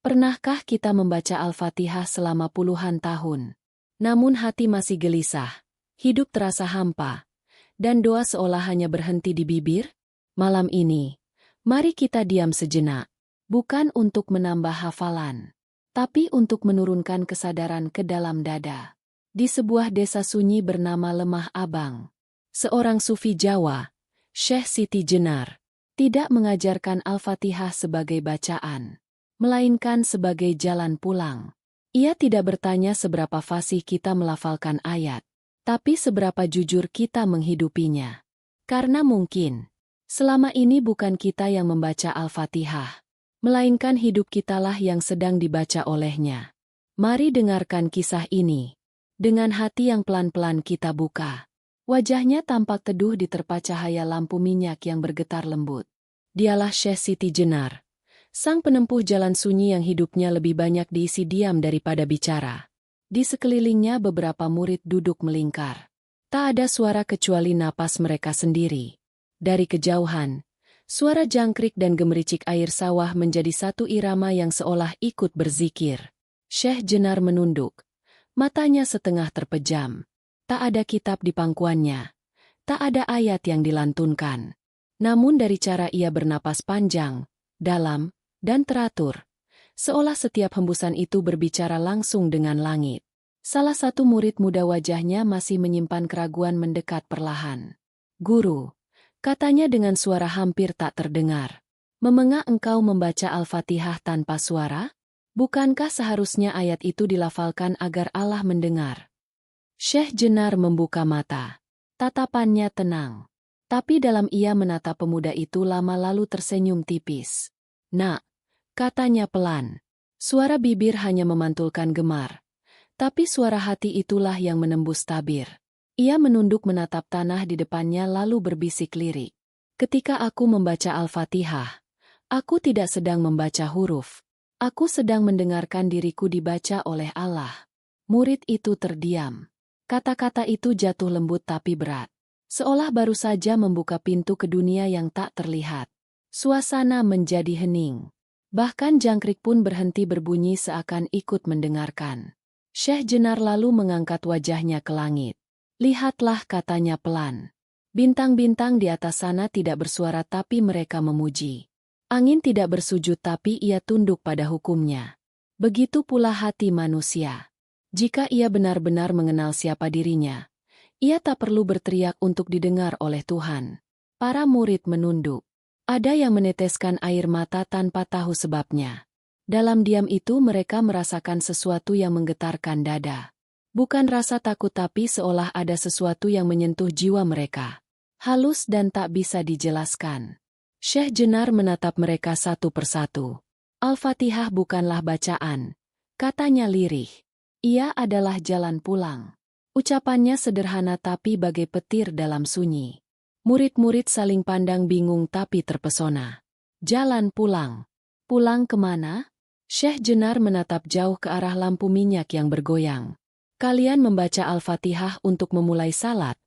Pernahkah kita membaca Al-Fatihah selama puluhan tahun? Namun hati masih gelisah, hidup terasa hampa, dan doa seolah hanya berhenti di bibir? Malam ini, mari kita diam sejenak, bukan untuk menambah hafalan, tapi untuk menurunkan kesadaran ke dalam dada. Di sebuah desa sunyi bernama Lemah Abang, seorang sufi Jawa, Syekh Siti Jenar, tidak mengajarkan Al-Fatihah sebagai bacaan, melainkan sebagai jalan pulang. Ia tidak bertanya seberapa fasih kita melafalkan ayat, tapi seberapa jujur kita menghidupinya. Karena mungkin, selama ini bukan kita yang membaca Al-Fatihah, melainkan hidup kitalah yang sedang dibaca olehnya. Mari dengarkan kisah ini. Dengan hati yang pelan-pelan kita buka. Wajahnya tampak teduh diterpa cahaya lampu minyak yang bergetar lembut. Dialah Syekh Siti Jenar, sang penempuh jalan sunyi yang hidupnya lebih banyak diisi diam daripada bicara. Di sekelilingnya beberapa murid duduk melingkar. Tak ada suara kecuali napas mereka sendiri. Dari kejauhan, suara jangkrik dan gemericik air sawah menjadi satu irama yang seolah ikut berzikir. Syekh Jenar menunduk, matanya setengah terpejam. Tak ada kitab di pangkuannya, tak ada ayat yang dilantunkan. Namun dari cara ia bernapas panjang, dalam, dan teratur, seolah setiap hembusan itu berbicara langsung dengan langit. Salah satu murid muda wajahnya masih menyimpan keraguan mendekat perlahan. "Guru," katanya dengan suara hampir tak terdengar, "memangnya engkau membaca Al-Fatihah tanpa suara? Bukankah seharusnya ayat itu dilafalkan agar Allah mendengar?" Syekh Jenar membuka mata. Tatapannya tenang. Tapi dalam ia menatap pemuda itu lama lalu tersenyum tipis. "Nak," katanya pelan. Suara bibir hanya memantulkan gemar. Tapi suara hati itulah yang menembus tabir. Ia menunduk menatap tanah di depannya lalu berbisik lirik. "Ketika aku membaca Al-Fatihah, aku tidak sedang membaca huruf. Aku sedang mendengarkan diriku dibaca oleh Allah." Murid itu terdiam. Kata-kata itu jatuh lembut tapi berat. Seolah baru saja membuka pintu ke dunia yang tak terlihat. Suasana menjadi hening. Bahkan jangkrik pun berhenti berbunyi seakan ikut mendengarkan. Syekh Jenar lalu mengangkat wajahnya ke langit. "Lihatlah," katanya pelan. "Bintang-bintang di atas sana tidak bersuara tapi mereka memuji. Angin tidak bersujud tapi ia tunduk pada hukumnya. Begitu pula hati manusia. Jika ia benar-benar mengenal siapa dirinya, ia tak perlu berteriak untuk didengar oleh Tuhan." Para murid menunduk. Ada yang meneteskan air mata tanpa tahu sebabnya. Dalam diam itu mereka merasakan sesuatu yang menggetarkan dada. Bukan rasa takut tapi seolah ada sesuatu yang menyentuh jiwa mereka. Halus dan tak bisa dijelaskan. Syekh Jenar menatap mereka satu persatu. "Al-Fatihah bukanlah bacaan," katanya lirih. "Ia adalah jalan pulang." Ucapannya sederhana tapi bagai petir dalam sunyi. Murid-murid saling pandang bingung tapi terpesona. "Jalan pulang? Pulang kemana?" Syekh Jenar menatap jauh ke arah lampu minyak yang bergoyang. "Kalian membaca Al-Fatihah untuk memulai salat,"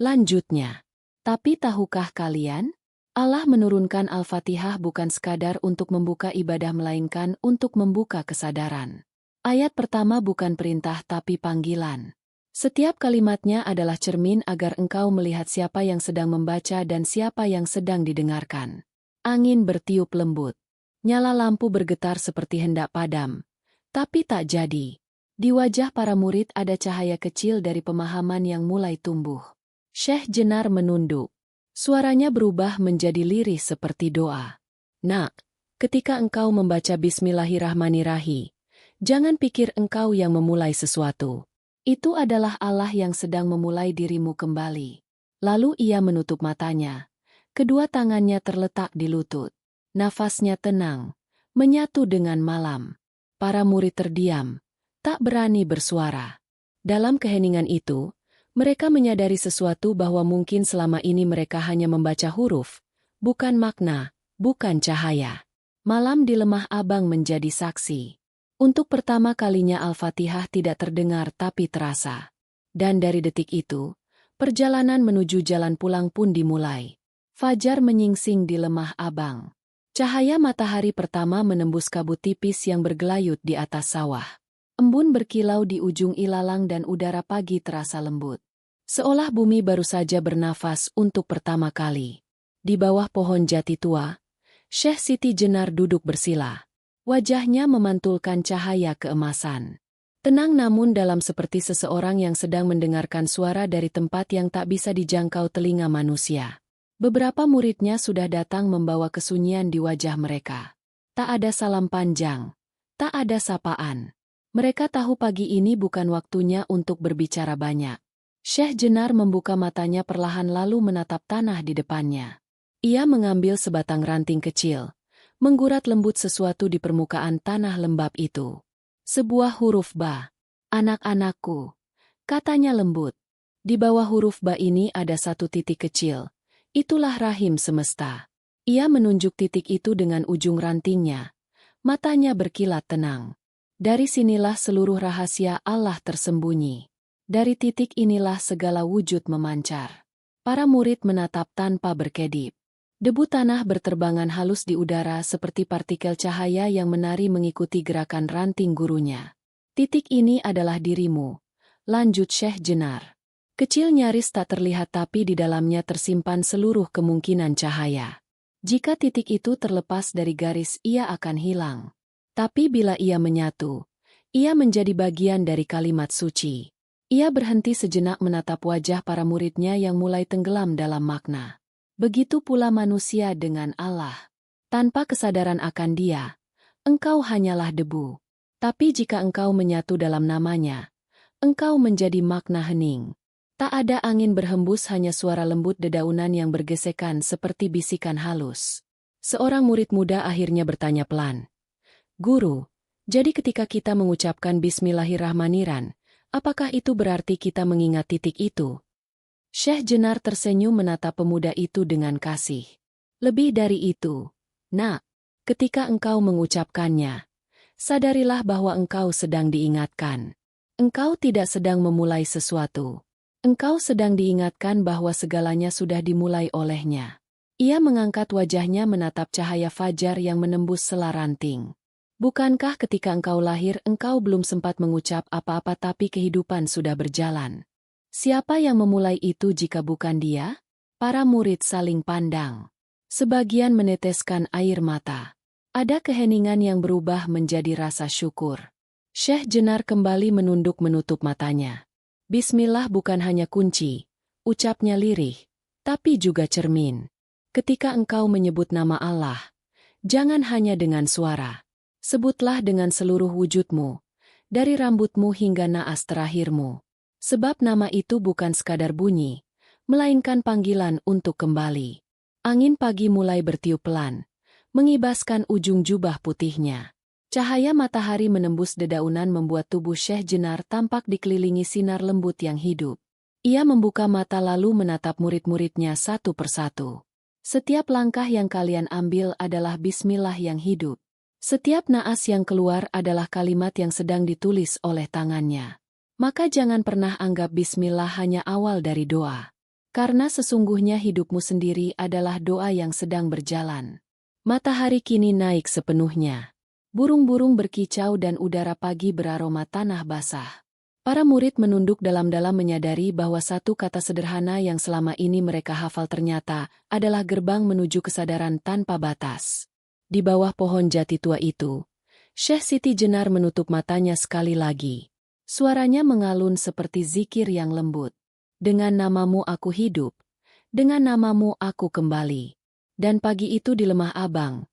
lanjutnya. "Tapi tahukah kalian? Allah menurunkan Al-Fatihah bukan sekadar untuk membuka ibadah melainkan untuk membuka kesadaran. Ayat pertama bukan perintah tapi panggilan. Setiap kalimatnya adalah cermin agar engkau melihat siapa yang sedang membaca dan siapa yang sedang didengarkan." Angin bertiup lembut. Nyala lampu bergetar seperti hendak padam. Tapi tak jadi. Di wajah para murid ada cahaya kecil dari pemahaman yang mulai tumbuh. Syekh Jenar menunduk. Suaranya berubah menjadi lirih seperti doa. "Nak, ketika engkau membaca Bismillahirrahmanirrahim, jangan pikir engkau yang memulai sesuatu. Itu adalah Allah yang sedang memulai dirimu kembali." Lalu ia menutup matanya. Kedua tangannya terletak di lutut. Nafasnya tenang, menyatu dengan malam. Para murid terdiam, tak berani bersuara. Dalam keheningan itu, mereka menyadari sesuatu bahwa mungkin selama ini mereka hanya membaca huruf, bukan makna, bukan cahaya. Malam di Lemah Abang menjadi saksi. Untuk pertama kalinya Al-Fatihah tidak terdengar tapi terasa. Dan dari detik itu, perjalanan menuju jalan pulang pun dimulai. Fajar menyingsing di Lemah Abang. Cahaya matahari pertama menembus kabut tipis yang bergelayut di atas sawah. Embun berkilau di ujung ilalang dan udara pagi terasa lembut. Seolah bumi baru saja bernafas untuk pertama kali. Di bawah pohon jati tua, Syekh Siti Jenar duduk bersila. Wajahnya memantulkan cahaya keemasan. Tenang namun dalam seperti seseorang yang sedang mendengarkan suara dari tempat yang tak bisa dijangkau telinga manusia. Beberapa muridnya sudah datang membawa kesunyian di wajah mereka. Tak ada salam panjang, tak ada sapaan. Mereka tahu pagi ini bukan waktunya untuk berbicara banyak. Syekh Jenar membuka matanya perlahan lalu menatap tanah di depannya. Ia mengambil sebatang ranting kecil, menggurat lembut sesuatu di permukaan tanah lembab itu. Sebuah huruf ba. Anak-anakku, katanya lembut. Di bawah huruf ba ini ada satu titik kecil. Itulah rahim semesta. Ia menunjuk titik itu dengan ujung rantingnya. Matanya berkilat tenang. Dari sinilah seluruh rahasia Allah tersembunyi. Dari titik inilah segala wujud memancar. Para murid menatap tanpa berkedip. Debu tanah berterbangan halus di udara seperti partikel cahaya yang menari mengikuti gerakan ranting gurunya. Titik ini adalah dirimu, lanjut Syekh Jenar. Kecil nyaris tak terlihat tapi di dalamnya tersimpan seluruh kemungkinan cahaya. Jika titik itu terlepas dari garis ia akan hilang. Tapi bila ia menyatu, ia menjadi bagian dari kalimat suci. Ia berhenti sejenak menatap wajah para muridnya yang mulai tenggelam dalam makna. Begitu pula manusia dengan Allah. Tanpa kesadaran akan Dia, engkau hanyalah debu. Tapi jika engkau menyatu dalam namanya, engkau menjadi makna hening. Tak ada angin berhembus, hanya suara lembut dedaunan yang bergesekan seperti bisikan halus. Seorang murid muda akhirnya bertanya pelan. Guru, jadi ketika kita mengucapkan Bismillahirrahmanirrahim, apakah itu berarti kita mengingat titik itu? Syekh Jenar tersenyum menatap pemuda itu dengan kasih. Lebih dari itu, nak, ketika engkau mengucapkannya, sadarilah bahwa engkau sedang diingatkan. Engkau tidak sedang memulai sesuatu. Engkau sedang diingatkan bahwa segalanya sudah dimulai olehnya. Ia mengangkat wajahnya menatap cahaya fajar yang menembus sela ranting. Bukankah ketika engkau lahir engkau belum sempat mengucap apa-apa tapi kehidupan sudah berjalan? Siapa yang memulai itu jika bukan Dia? Para murid saling pandang. Sebagian meneteskan air mata. Ada keheningan yang berubah menjadi rasa syukur. Syekh Jenar kembali menunduk menutup matanya. Bismillah bukan hanya kunci, ucapnya lirih, tapi juga cermin. Ketika engkau menyebut nama Allah, jangan hanya dengan suara. Sebutlah dengan seluruh wujudmu, dari rambutmu hingga naas terakhirmu. Sebab nama itu bukan sekadar bunyi, melainkan panggilan untuk kembali. Angin pagi mulai bertiup pelan, mengibaskan ujung jubah putihnya. Cahaya matahari menembus dedaunan membuat tubuh Syekh Jenar tampak dikelilingi sinar lembut yang hidup. Ia membuka mata lalu menatap murid-muridnya satu persatu. Setiap langkah yang kalian ambil adalah bismillah yang hidup. Setiap naas yang keluar adalah kalimat yang sedang ditulis oleh tangannya. Maka jangan pernah anggap bismillah hanya awal dari doa. Karena sesungguhnya hidupmu sendiri adalah doa yang sedang berjalan. Matahari kini naik sepenuhnya. Burung-burung berkicau dan udara pagi beraroma tanah basah. Para murid menunduk dalam-dalam menyadari bahwa satu kata sederhana yang selama ini mereka hafal ternyata adalah gerbang menuju kesadaran tanpa batas. Di bawah pohon jati tua itu, Syekh Siti Jenar menutup matanya sekali lagi. Suaranya mengalun seperti zikir yang lembut. Dengan namamu aku hidup, dengan namamu aku kembali. Dan pagi itu di lemah abang,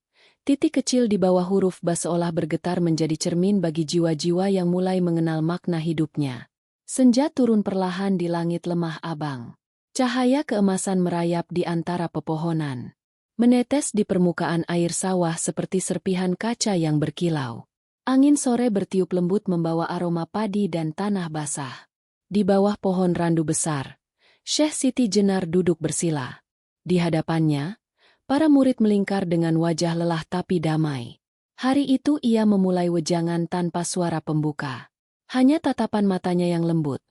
titik kecil di bawah huruf ba seolah bergetar menjadi cermin bagi jiwa-jiwa yang mulai mengenal makna hidupnya. Senja turun perlahan di langit lemah abang. Cahaya keemasan merayap di antara pepohonan. Menetes di permukaan air sawah seperti serpihan kaca yang berkilau. Angin sore bertiup lembut membawa aroma padi dan tanah basah. Di bawah pohon randu besar, Syekh Siti Jenar duduk bersila. Di hadapannya, para murid melingkar dengan wajah lelah tapi damai. Hari itu ia memulai wejangan tanpa suara pembuka. Hanya tatapan matanya yang lembut,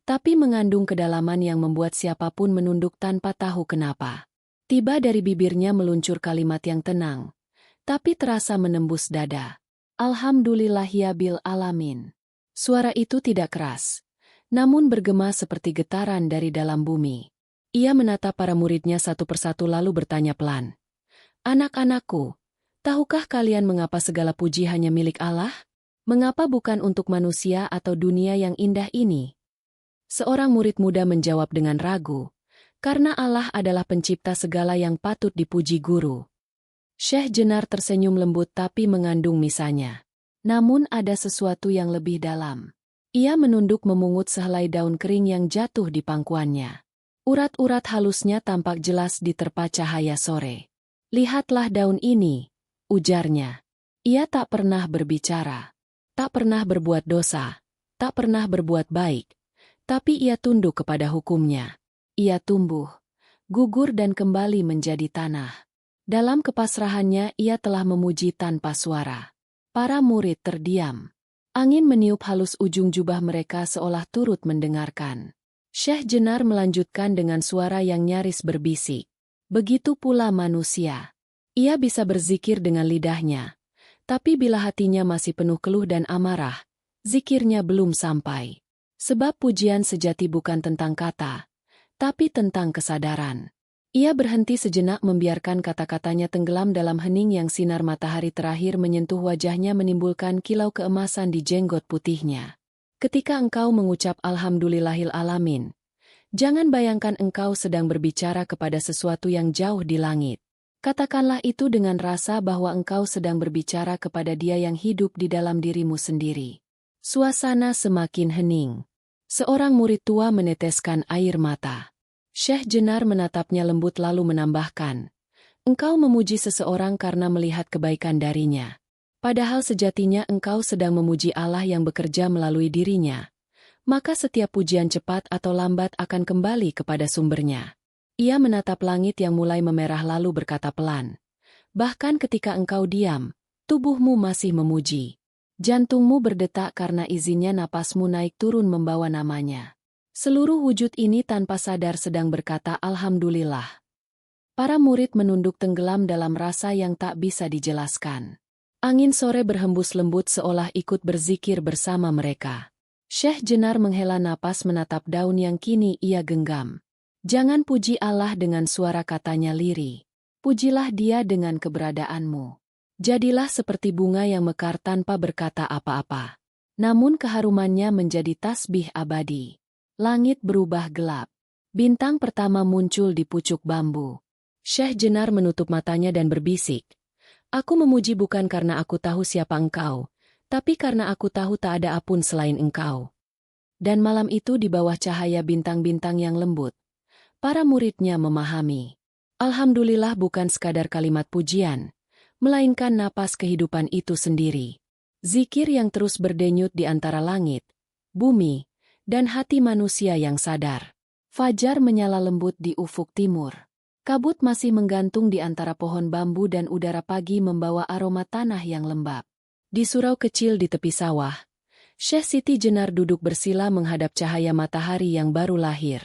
tapi mengandung kedalaman yang membuat siapapun menunduk tanpa tahu kenapa. Tiba dari bibirnya meluncur kalimat yang tenang, tapi terasa menembus dada. Alhamdulillahirabbil alamin. Suara itu tidak keras, namun bergema seperti getaran dari dalam bumi. Ia menatap para muridnya satu persatu lalu bertanya pelan. Anak-anakku, tahukah kalian mengapa segala puji hanya milik Allah? Mengapa bukan untuk manusia atau dunia yang indah ini? Seorang murid muda menjawab dengan ragu, karena Allah adalah pencipta segala yang patut dipuji guru. Syekh Jenar tersenyum lembut tapi mengandung misanya. Namun ada sesuatu yang lebih dalam. Ia menunduk memungut sehelai daun kering yang jatuh di pangkuannya. Urat-urat halusnya tampak jelas diterpa cahaya sore. Lihatlah daun ini, ujarnya. Ia tak pernah berbicara, tak pernah berbuat dosa, tak pernah berbuat baik, tapi ia tunduk kepada hukumnya. Ia tumbuh, gugur dan kembali menjadi tanah. Dalam kepasrahannya ia telah memuji tanpa suara. Para murid terdiam. Angin meniup halus ujung jubah mereka seolah turut mendengarkan. Syekh Jenar melanjutkan dengan suara yang nyaris berbisik. Begitu pula manusia. Ia bisa berzikir dengan lidahnya. Tapi bila hatinya masih penuh keluh dan amarah, zikirnya belum sampai. Sebab pujian sejati bukan tentang kata, tapi tentang kesadaran. Ia berhenti sejenak membiarkan kata-katanya tenggelam dalam hening yang sinar matahari terakhir menyentuh wajahnya menimbulkan kilau keemasan di jenggot putihnya. Ketika engkau mengucap Alhamdulillahil alamin, jangan bayangkan engkau sedang berbicara kepada sesuatu yang jauh di langit. Katakanlah itu dengan rasa bahwa engkau sedang berbicara kepada Dia yang hidup di dalam dirimu sendiri. Suasana semakin hening. Seorang murid tua meneteskan air mata. Syekh Jenar menatapnya lembut lalu menambahkan, engkau memuji seseorang karena melihat kebaikan darinya. Padahal sejatinya engkau sedang memuji Allah yang bekerja melalui dirinya. Maka setiap pujian cepat atau lambat akan kembali kepada sumbernya. Ia menatap langit yang mulai memerah lalu berkata pelan, bahkan ketika engkau diam, tubuhmu masih memuji. Jantungmu berdetak karena izinnya napasmu naik turun membawa namanya. Seluruh wujud ini tanpa sadar sedang berkata Alhamdulillah. Para murid menunduk tenggelam dalam rasa yang tak bisa dijelaskan. Angin sore berhembus lembut seolah ikut berzikir bersama mereka. Syekh Jenar menghela napas menatap daun yang kini ia genggam. Jangan puji Allah dengan suara katanya lirih. Pujilah Dia dengan keberadaanmu. Jadilah seperti bunga yang mekar tanpa berkata apa-apa. Namun keharumannya menjadi tasbih abadi. Langit berubah gelap. Bintang pertama muncul di pucuk bambu. Syekh Jenar menutup matanya dan berbisik. Aku memuji bukan karena aku tahu siapa engkau, tapi karena aku tahu tak ada apun selain engkau. Dan malam itu di bawah cahaya bintang-bintang yang lembut, para muridnya memahami. Alhamdulillah bukan sekadar kalimat pujian, melainkan napas kehidupan itu sendiri. Zikir yang terus berdenyut di antara langit, bumi, dan hati manusia yang sadar. Fajar menyala lembut di ufuk timur. Kabut masih menggantung di antara pohon bambu dan udara pagi membawa aroma tanah yang lembab. Di surau kecil di tepi sawah, Syekh Siti Jenar duduk bersila menghadap cahaya matahari yang baru lahir.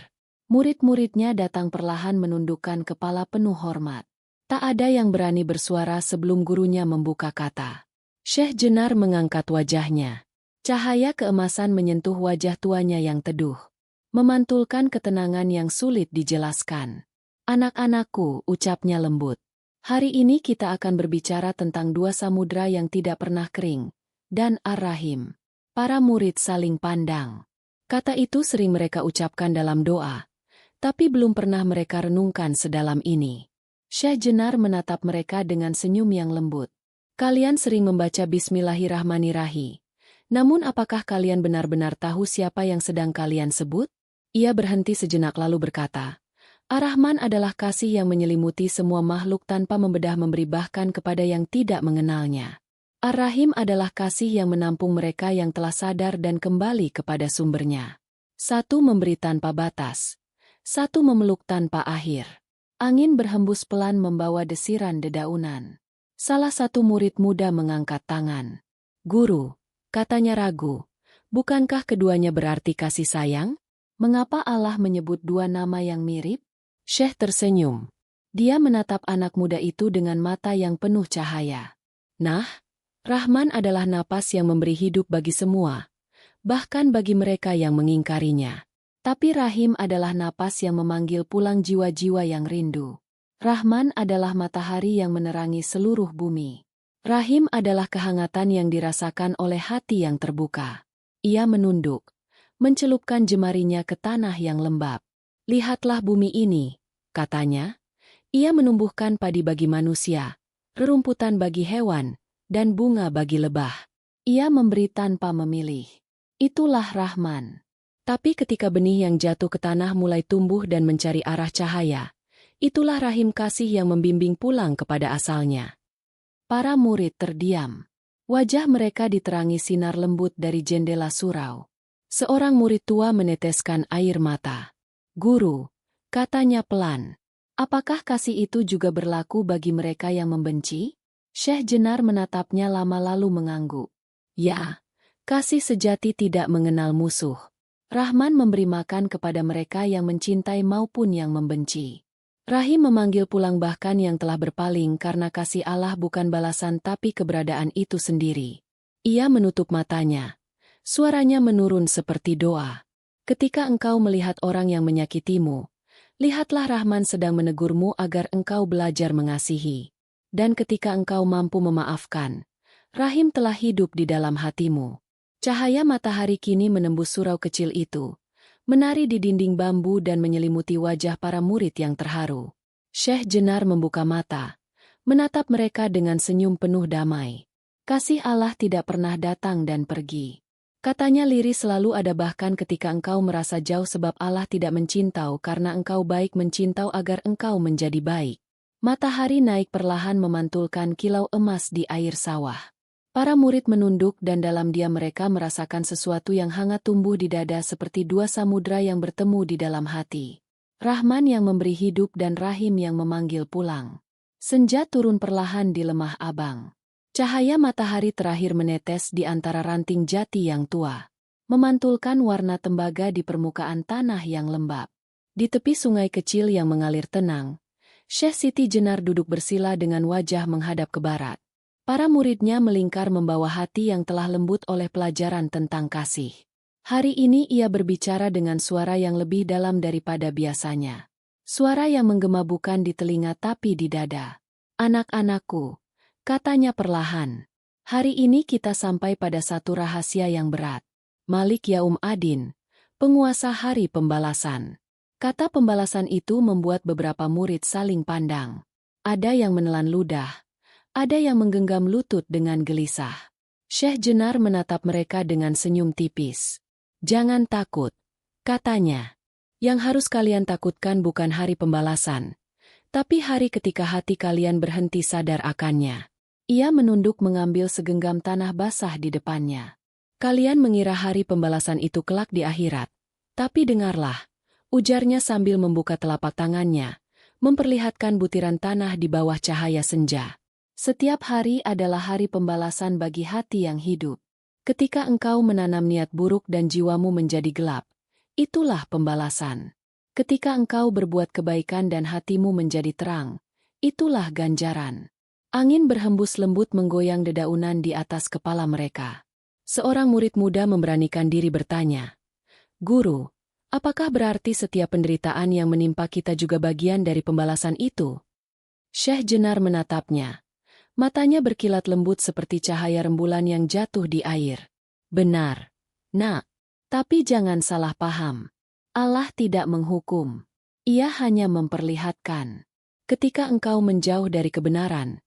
Murid-muridnya datang perlahan menundukkan kepala penuh hormat. Tak ada yang berani bersuara sebelum gurunya membuka kata. Syekh Jenar mengangkat wajahnya. Cahaya keemasan menyentuh wajah tuanya yang teduh, memantulkan ketenangan yang sulit dijelaskan. Anak-anakku, ucapnya lembut. Hari ini kita akan berbicara tentang dua samudra yang tidak pernah kering, dan Ar-Rahim. Para murid saling pandang. Kata itu sering mereka ucapkan dalam doa, tapi belum pernah mereka renungkan sedalam ini. Syekh Jenar menatap mereka dengan senyum yang lembut. Kalian sering membaca Bismillahirrahmanirrahim. Namun apakah kalian benar-benar tahu siapa yang sedang kalian sebut? Ia berhenti sejenak lalu berkata, Ar-Rahman adalah kasih yang menyelimuti semua makhluk tanpa membedah memberi bahkan kepada yang tidak mengenalnya. Ar-Rahim adalah kasih yang menampung mereka yang telah sadar dan kembali kepada sumbernya. Satu memberi tanpa batas, satu memeluk tanpa akhir. Angin berhembus pelan membawa desiran dedaunan. Salah satu murid muda mengangkat tangan. Guru, katanya ragu, bukankah keduanya berarti kasih sayang? Mengapa Allah menyebut dua nama yang mirip? Syekh tersenyum. Dia menatap anak muda itu dengan mata yang penuh cahaya. Nah, Rahman adalah napas yang memberi hidup bagi semua, bahkan bagi mereka yang mengingkarinya. Tapi Rahim adalah napas yang memanggil pulang jiwa-jiwa yang rindu. Rahman adalah matahari yang menerangi seluruh bumi. Rahim adalah kehangatan yang dirasakan oleh hati yang terbuka. Ia menunduk, mencelupkan jemarinya ke tanah yang lembab. Lihatlah bumi ini, katanya. Ia menumbuhkan padi bagi manusia, rerumputan bagi hewan, dan bunga bagi lebah. Ia memberi tanpa memilih. Itulah Rahman. Tapi ketika benih yang jatuh ke tanah mulai tumbuh dan mencari arah cahaya, itulah rahim kasih yang membimbing pulang kepada asalnya. Para murid terdiam. Wajah mereka diterangi sinar lembut dari jendela surau. Seorang murid tua meneteskan air mata. "Guru," katanya pelan. "Apakah kasih itu juga berlaku bagi mereka yang membenci?" Syekh Jenar menatapnya lama lalu mengangguk. "Ya, kasih sejati tidak mengenal musuh. Rahman memberi makan kepada mereka yang mencintai maupun yang membenci. Rahim memanggil pulang bahkan yang telah berpaling karena kasih Allah bukan balasan tapi keberadaan itu sendiri." Ia menutup matanya. Suaranya menurun seperti doa. "Ketika engkau melihat orang yang menyakitimu, lihatlah Rahman sedang menegurmu agar engkau belajar mengasihi. Dan ketika engkau mampu memaafkan, Rahim telah hidup di dalam hatimu." Cahaya matahari kini menembus surau kecil itu, menari di dinding bambu dan menyelimuti wajah para murid yang terharu. Syekh Jenar membuka mata, menatap mereka dengan senyum penuh damai. "Kasih Allah tidak pernah datang dan pergi," katanya lirih, "selalu ada bahkan ketika engkau merasa jauh sebab Allah tidak mencintau karena engkau baik mencintau agar engkau menjadi baik." Matahari naik perlahan memantulkan kilau emas di air sawah. Para murid menunduk dan dalam diam mereka merasakan sesuatu yang hangat tumbuh di dada seperti dua samudra yang bertemu di dalam hati. Rahman yang memberi hidup dan Rahim yang memanggil pulang. Senja turun perlahan di lemah abang. Cahaya matahari terakhir menetes di antara ranting jati yang tua, memantulkan warna tembaga di permukaan tanah yang lembab. Di tepi sungai kecil yang mengalir tenang, Syekh Siti Jenar duduk bersila dengan wajah menghadap ke barat. Para muridnya melingkar membawa hati yang telah lembut oleh pelajaran tentang kasih. Hari ini ia berbicara dengan suara yang lebih dalam daripada biasanya. Suara yang menggema bukan di telinga tapi di dada. "Anak-anakku," katanya perlahan, "hari ini kita sampai pada satu rahasia yang berat. Malik Yaum Adin, penguasa hari pembalasan." Kata pembalasan itu membuat beberapa murid saling pandang. Ada yang menelan ludah, ada yang menggenggam lutut dengan gelisah. Syekh Jenar menatap mereka dengan senyum tipis. "Jangan takut," katanya. "Yang harus kalian takutkan bukan hari pembalasan, tapi hari ketika hati kalian berhenti sadar akannya." Ia menunduk mengambil segenggam tanah basah di depannya. "Kalian mengira hari pembalasan itu kelak di akhirat. Tapi dengarlah," ujarnya sambil membuka telapak tangannya, memperlihatkan butiran tanah di bawah cahaya senja. "Setiap hari adalah hari pembalasan bagi hati yang hidup. Ketika engkau menanam niat buruk dan jiwamu menjadi gelap, itulah pembalasan. Ketika engkau berbuat kebaikan dan hatimu menjadi terang, itulah ganjaran." Angin berhembus lembut menggoyang dedaunan di atas kepala mereka. Seorang murid muda memberanikan diri bertanya, "Guru, apakah berarti setiap penderitaan yang menimpa kita juga bagian dari pembalasan itu?" Syekh Jenar menatapnya. Matanya berkilat lembut seperti cahaya rembulan yang jatuh di air. "Benar, Nak. Tapi jangan salah paham. Allah tidak menghukum. Ia hanya memperlihatkan. Ketika engkau menjauh dari kebenaran,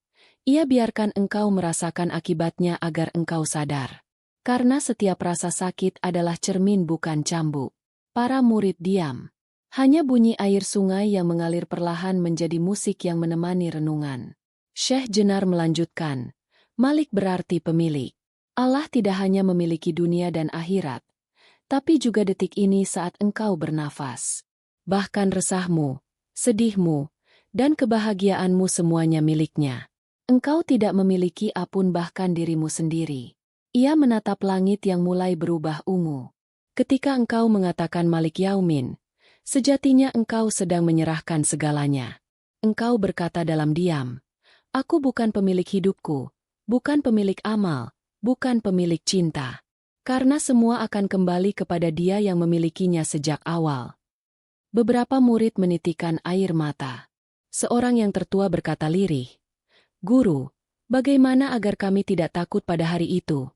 Ia biarkan engkau merasakan akibatnya agar engkau sadar. Karena setiap rasa sakit adalah cermin bukan cambuk." Para murid diam. Hanya bunyi air sungai yang mengalir perlahan menjadi musik yang menemani renungan. Syekh Jenar melanjutkan, "Malik berarti pemilik. Allah tidak hanya memiliki dunia dan akhirat, tapi juga detik ini saat engkau bernafas. Bahkan resahmu, sedihmu, dan kebahagiaanmu semuanya miliknya. Engkau tidak memiliki apun bahkan dirimu sendiri." Ia menatap langit yang mulai berubah ungu. "Ketika engkau mengatakan Malik Yaumin, sejatinya engkau sedang menyerahkan segalanya. engkau berkata dalam diam, "Aku bukan pemilik hidupku, bukan pemilik amal, bukan pemilik cinta." Karena semua akan kembali kepada Dia yang memilikinya sejak awal. Beberapa murid menitikkan air mata. Seorang yang tertua berkata lirih, "Guru, bagaimana agar kami tidak takut pada hari itu?"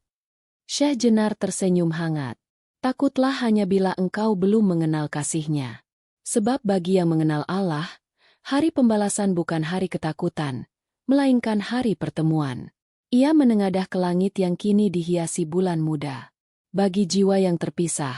Syekh Jenar tersenyum hangat. "Takutlah hanya bila engkau belum mengenal kasih-Nya. Sebab bagi yang mengenal Allah, hari pembalasan bukan hari ketakutan, melainkan hari pertemuan." Ia menengadah ke langit yang kini dihiasi bulan muda. Bagi jiwa yang terpisah,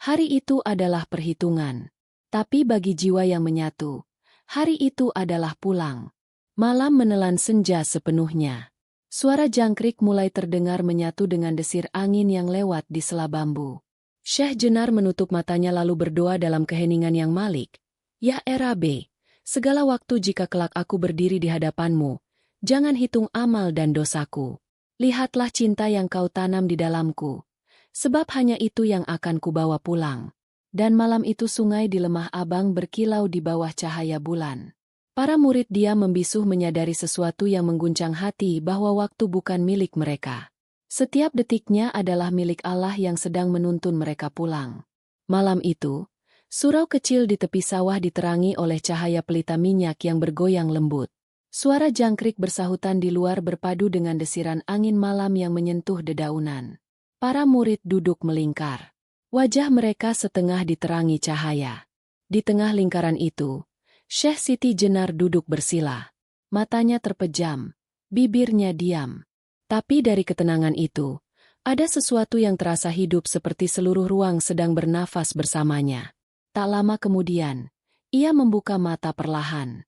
hari itu adalah perhitungan. Tapi bagi jiwa yang menyatu, hari itu adalah pulang. Malam menelan senja sepenuhnya. Suara jangkrik mulai terdengar menyatu dengan desir angin yang lewat di sela bambu. Syekh Jenar menutup matanya lalu berdoa dalam keheningan yang malik. "Ya Rabbi, segala waktu jika kelak aku berdiri di hadapanmu, jangan hitung amal dan dosaku. Lihatlah cinta yang kau tanam di dalamku. Sebab hanya itu yang akan kubawa pulang." Dan malam itu sungai di Lemah Abang berkilau di bawah cahaya bulan. Para murid diam membisuh menyadari sesuatu yang mengguncang hati bahwa waktu bukan milik mereka. Setiap detiknya adalah milik Allah yang sedang menuntun mereka pulang. Malam itu, surau kecil di tepi sawah diterangi oleh cahaya pelita minyak yang bergoyang lembut. Suara jangkrik bersahutan di luar berpadu dengan desiran angin malam yang menyentuh dedaunan. Para murid duduk melingkar. Wajah mereka setengah diterangi cahaya. Di tengah lingkaran itu, Syekh Siti Jenar duduk bersila. Matanya terpejam, bibirnya diam. Tapi dari ketenangan itu, ada sesuatu yang terasa hidup seperti seluruh ruang sedang bernafas bersamanya. Tak lama kemudian, ia membuka mata perlahan.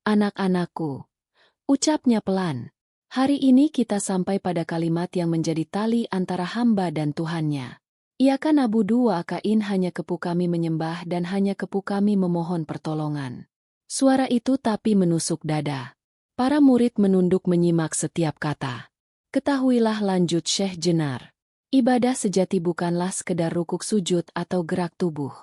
"Anak-anakku," ucapnya pelan, "hari ini kita sampai pada kalimat yang menjadi tali antara hamba dan Tuhannya. Iaka nabudu wa akain, hanya kepu kami menyembah dan hanya kepu kami memohon pertolongan." Suara itu tapi menusuk dada. Para murid menunduk menyimak setiap kata. "Ketahuilah," lanjut Syekh Jenar, "ibadah sejati bukanlah sekedar rukuk sujud atau gerak tubuh.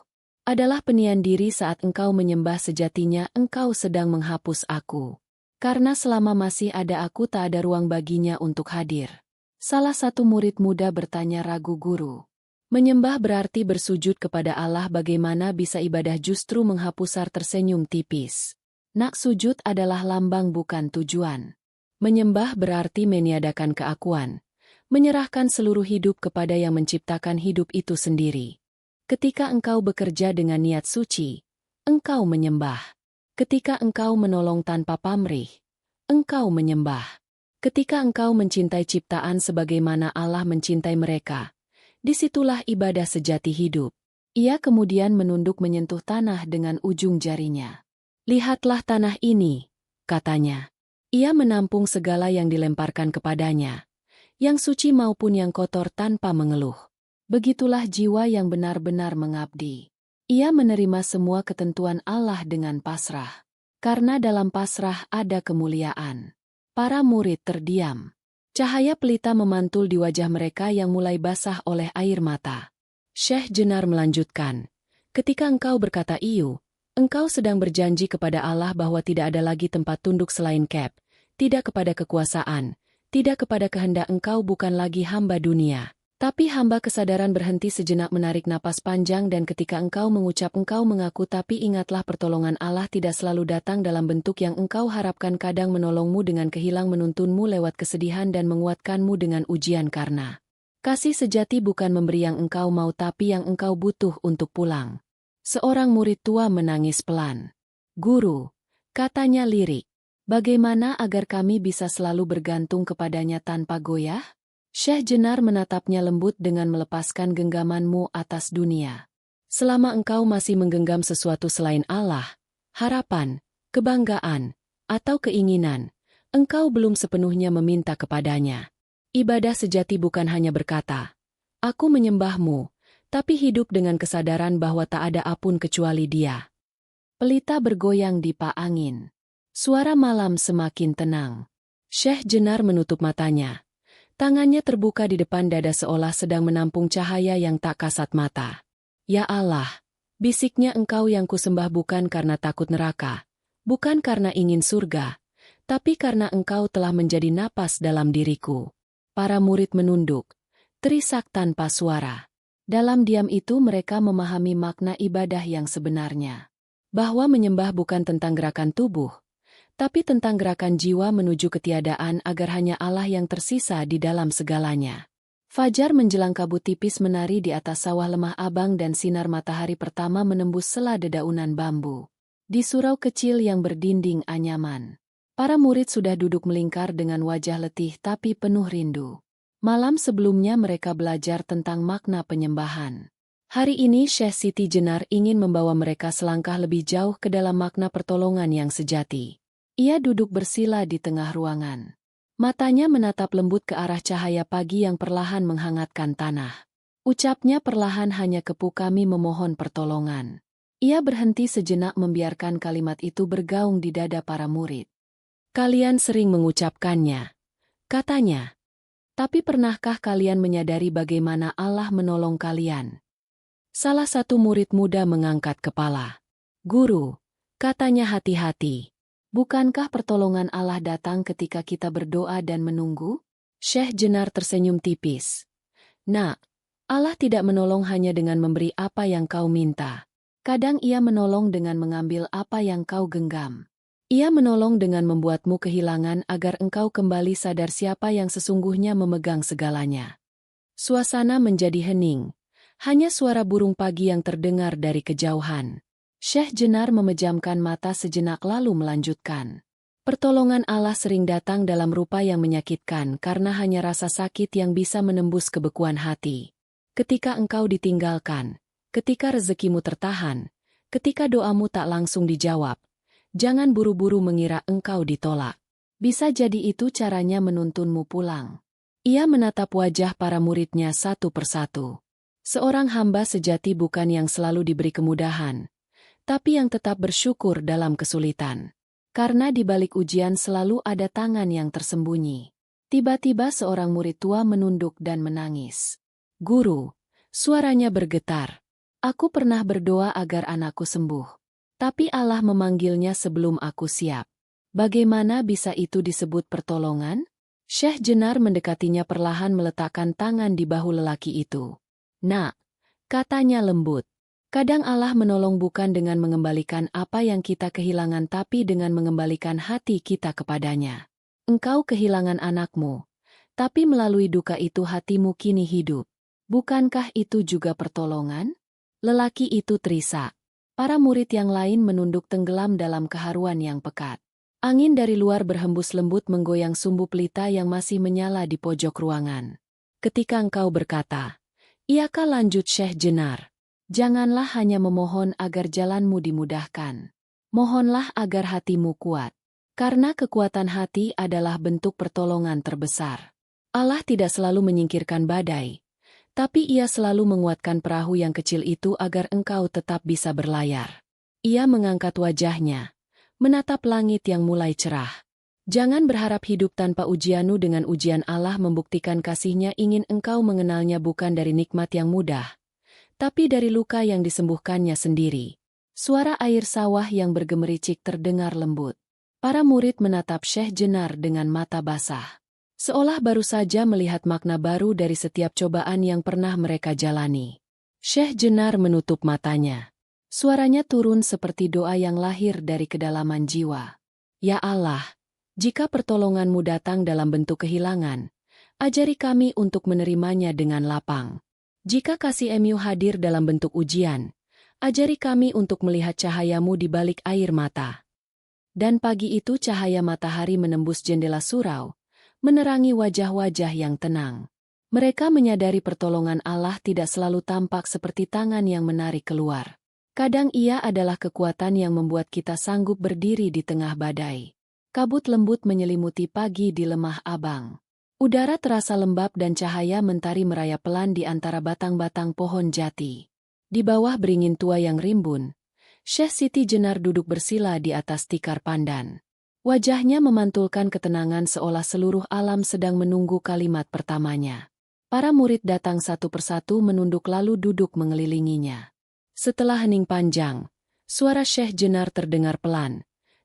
Adalah penian diri saat engkau menyembah sejatinya engkau sedang menghapus aku. Karena selama masih ada aku tak ada ruang baginya untuk hadir." Salah satu murid muda bertanya ragu, "Guru, menyembah berarti bersujud kepada Allah, bagaimana bisa ibadah?" Justru menghapusar tersenyum tipis. "Nak, sujud adalah lambang bukan tujuan. Menyembah berarti meniadakan keakuan, menyerahkan seluruh hidup kepada yang menciptakan hidup itu sendiri. Ketika engkau bekerja dengan niat suci, engkau menyembah. Ketika engkau menolong tanpa pamrih, engkau menyembah. Ketika engkau mencintai ciptaan sebagaimana Allah mencintai mereka, disitulah ibadah sejati hidup." Ia kemudian menunduk menyentuh tanah dengan ujung jarinya. "Lihatlah tanah ini," katanya. Ia menampung segala yang dilemparkan kepadanya, yang suci maupun yang kotor, tanpa mengeluh. Begitulah jiwa yang benar-benar mengabdi. Ia menerima semua ketentuan Allah dengan pasrah. Karena dalam pasrah ada kemuliaan. Para murid terdiam. Cahaya pelita memantul di wajah mereka yang mulai basah oleh air mata. Syekh Jenar melanjutkan, "Ketika engkau berkata iyu, engkau sedang berjanji kepada Allah bahwa tidak ada lagi tempat tunduk selain Kep, tidak kepada kekuasaan, tidak kepada kehendak. Engkau bukan lagi hamba dunia, tapi hamba kesadaran." Berhenti sejenak, menarik napas panjang, "Dan ketika engkau mengucap, engkau mengaku, tapi ingatlah pertolongan Allah tidak selalu datang dalam bentuk yang engkau harapkan. Kadang menolongmu dengan kehilang, menuntunmu lewat kesedihan dan menguatkanmu dengan ujian. Karena kasih sejati bukan memberi yang engkau mau, tapi yang engkau butuh untuk pulang." Seorang murid tua menangis pelan. "Guru," katanya lirik, "bagaimana agar kami bisa selalu bergantung kepadanya tanpa goyah?" Syekh Jenar menatapnya lembut dengan melepaskan genggamanmu atas dunia. Selama engkau masih menggenggam sesuatu selain Allah, harapan, kebanggaan, atau keinginan, engkau belum sepenuhnya meminta kepadanya. Ibadah sejati bukan hanya berkata, "Aku menyembahmu," tapi hidup dengan kesadaran bahwa tak ada apun kecuali Dia. Pelita bergoyang di pa angin. Suara malam semakin tenang. Syekh Jenar menutup matanya. Tangannya terbuka di depan dada seolah sedang menampung cahaya yang tak kasat mata. "Ya Allah," bisiknya, "engkau yang kusembah bukan karena takut neraka, Bukan karena ingin surga, tapi karena engkau telah menjadi napas dalam diriku. Para murid menunduk, terisak tanpa suara. Dalam diam itu mereka memahami makna ibadah yang sebenarnya. Bahwa menyembah bukan tentang gerakan tubuh, tapi tentang gerakan jiwa menuju ketiadaan agar hanya Allah yang tersisa di dalam segalanya. Fajar menjelang kabut tipis menari di atas sawah lemah abang dan sinar matahari pertama menembus sela dedaunan bambu. Di surau kecil yang berdinding anyaman, para murid sudah duduk melingkar dengan wajah letih tapi penuh rindu. Malam sebelumnya mereka belajar tentang makna penyembahan. Hari ini Syekh Siti Jenar ingin membawa mereka selangkah lebih jauh ke dalam makna pertolongan yang sejati. Ia duduk bersila di tengah ruangan. Matanya menatap lembut ke arah cahaya pagi yang perlahan menghangatkan tanah. Ucapnya perlahan, hanya kepu kami memohon pertolongan. Ia berhenti sejenak membiarkan kalimat itu bergaung di dada para murid. Kalian sering mengucapkannya, katanya. Tapi pernahkah kalian menyadari bagaimana Allah menolong kalian? Salah satu murid muda mengangkat kepala. Guru, katanya hati-hati. Bukankah pertolongan Allah datang ketika kita berdoa dan menunggu? Syekh Jenar tersenyum tipis. Nak, Allah tidak menolong hanya dengan memberi apa yang kau minta. Kadang Ia menolong dengan mengambil apa yang kau genggam. Ia menolong dengan membuatmu kehilangan agar engkau kembali sadar siapa yang sesungguhnya memegang segalanya. Suasana menjadi hening. Hanya suara burung pagi yang terdengar dari kejauhan. Syekh Jenar memejamkan mata sejenak lalu melanjutkan. Pertolongan Allah sering datang dalam rupa yang menyakitkan karena hanya rasa sakit yang bisa menembus kebekuan hati. Ketika engkau ditinggalkan, ketika rezekimu tertahan, ketika doamu tak langsung dijawab, jangan buru-buru mengira engkau ditolak. Bisa jadi itu caranya menuntunmu pulang. Ia menatap wajah para muridnya satu persatu. Seorang hamba sejati bukan yang selalu diberi kemudahan, tapi yang tetap bersyukur dalam kesulitan. Karena di balik ujian selalu ada tangan yang tersembunyi. Tiba-tiba seorang murid tua menunduk dan menangis. Guru, suaranya bergetar. Aku pernah berdoa agar anakku sembuh. Tapi Allah memanggilnya sebelum aku siap. Bagaimana bisa itu disebut pertolongan? Syekh Jenar mendekatinya perlahan meletakkan tangan di bahu lelaki itu. Nak, katanya lembut. Kadang Allah menolong bukan dengan mengembalikan apa yang kita kehilangan tapi dengan mengembalikan hati kita kepadanya. Engkau kehilangan anakmu, tapi melalui duka itu hatimu kini hidup. Bukankah itu juga pertolongan? Lelaki itu terisak. Para murid yang lain menunduk tenggelam dalam keharuan yang pekat. Angin dari luar berhembus lembut menggoyang sumbu pelita yang masih menyala di pojok ruangan. Ketika engkau berkata, "Iyakah?" lanjut Syekh Jenar. Janganlah hanya memohon agar jalanmu dimudahkan. Mohonlah agar hatimu kuat. Karena kekuatan hati adalah bentuk pertolongan terbesar. Allah tidak selalu menyingkirkan badai, tapi Ia selalu menguatkan perahu yang kecil itu agar engkau tetap bisa berlayar. Ia mengangkat wajahnya, menatap langit yang mulai cerah. Jangan berharap hidup tanpa ujianmu. Dengan ujian Allah membuktikan kasih-Nya. Ingin engkau mengenalnya bukan dari nikmat yang mudah, tapi dari luka yang disembuhkannya sendiri. Suara air sawah yang bergemericik terdengar lembut. Para murid menatap Syekh Jenar dengan mata basah. Seolah baru saja melihat makna baru dari setiap cobaan yang pernah mereka jalani. Syekh Jenar menutup matanya. Suaranya turun seperti doa yang lahir dari kedalaman jiwa. Ya Allah, jika pertolongan-Mu datang dalam bentuk kehilangan, ajari kami untuk menerimanya dengan lapang. Jika kasih-Mu hadir dalam bentuk ujian, ajari kami untuk melihat cahaya-Mu di balik air mata. Dan pagi itu cahaya matahari menembus jendela surau, menerangi wajah-wajah yang tenang. Mereka menyadari pertolongan Allah tidak selalu tampak seperti tangan yang menarik keluar. Kadang Ia adalah kekuatan yang membuat kita sanggup berdiri di tengah badai. Kabut lembut menyelimuti pagi di Lemah Abang. Udara terasa lembab dan cahaya mentari merayap pelan di antara batang-batang pohon jati. Di bawah beringin tua yang rimbun, Syekh Siti Jenar duduk bersila di atas tikar pandan. Wajahnya memantulkan ketenangan seolah seluruh alam sedang menunggu kalimat pertamanya. Para murid datang satu persatu menunduk lalu duduk mengelilinginya. Setelah hening panjang, suara Syekh Jenar terdengar pelan.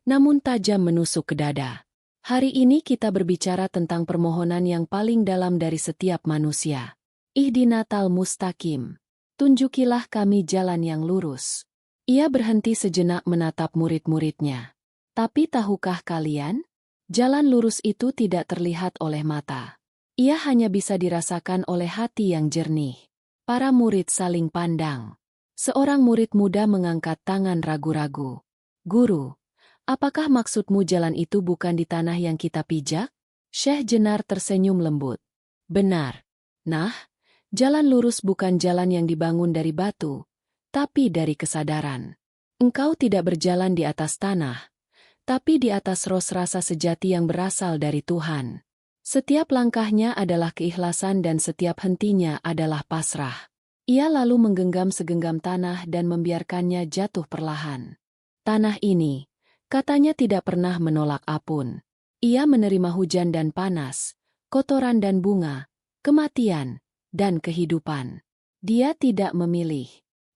namun tajam menusuk ke dada. Hari ini kita berbicara tentang permohonan yang paling dalam dari setiap manusia. Ihdinatal mustaqim. Tunjukilah kami jalan yang lurus. Ia berhenti sejenak menatap murid-muridnya. Tapi tahukah kalian? Jalan lurus itu tidak terlihat oleh mata. Ia hanya bisa dirasakan oleh hati yang jernih. Para murid saling pandang. Seorang murid muda mengangkat tangan ragu-ragu. Guru, apakah maksudmu jalan itu bukan di tanah yang kita pijak? Syekh Jenar tersenyum lembut. Benar. Nah, jalan lurus bukan jalan yang dibangun dari batu, tapi dari kesadaran. Engkau tidak berjalan di atas tanah, tapi di atas rasa sejati yang berasal dari Tuhan. Setiap langkahnya adalah keikhlasan dan setiap hentinya adalah pasrah. Ia lalu menggenggam segenggam tanah dan membiarkannya jatuh perlahan. Tanah ini, katanya tidak pernah menolak apun. Ia menerima hujan dan panas, kotoran dan bunga, kematian, dan kehidupan. Dia tidak memilih.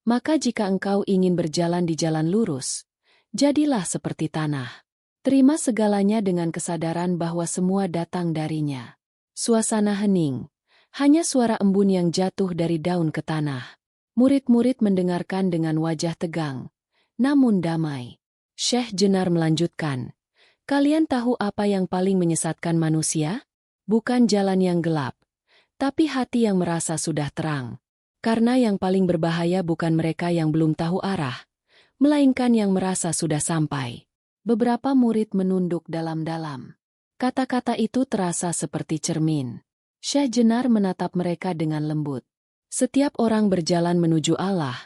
Maka jika engkau ingin berjalan di jalan lurus, jadilah seperti tanah. Terima segalanya dengan kesadaran bahwa semua datang darinya. Suasana hening. Hanya suara embun yang jatuh dari daun ke tanah. Murid-murid mendengarkan dengan wajah tegang, namun damai. Syekh Jenar melanjutkan, kalian tahu apa yang paling menyesatkan manusia? Bukan jalan yang gelap, tapi hati yang merasa sudah terang. Karena yang paling berbahaya bukan mereka yang belum tahu arah, melainkan yang merasa sudah sampai. Beberapa murid menunduk dalam-dalam. Kata-kata itu terasa seperti cermin. Syekh Jenar menatap mereka dengan lembut. Setiap orang berjalan menuju Allah,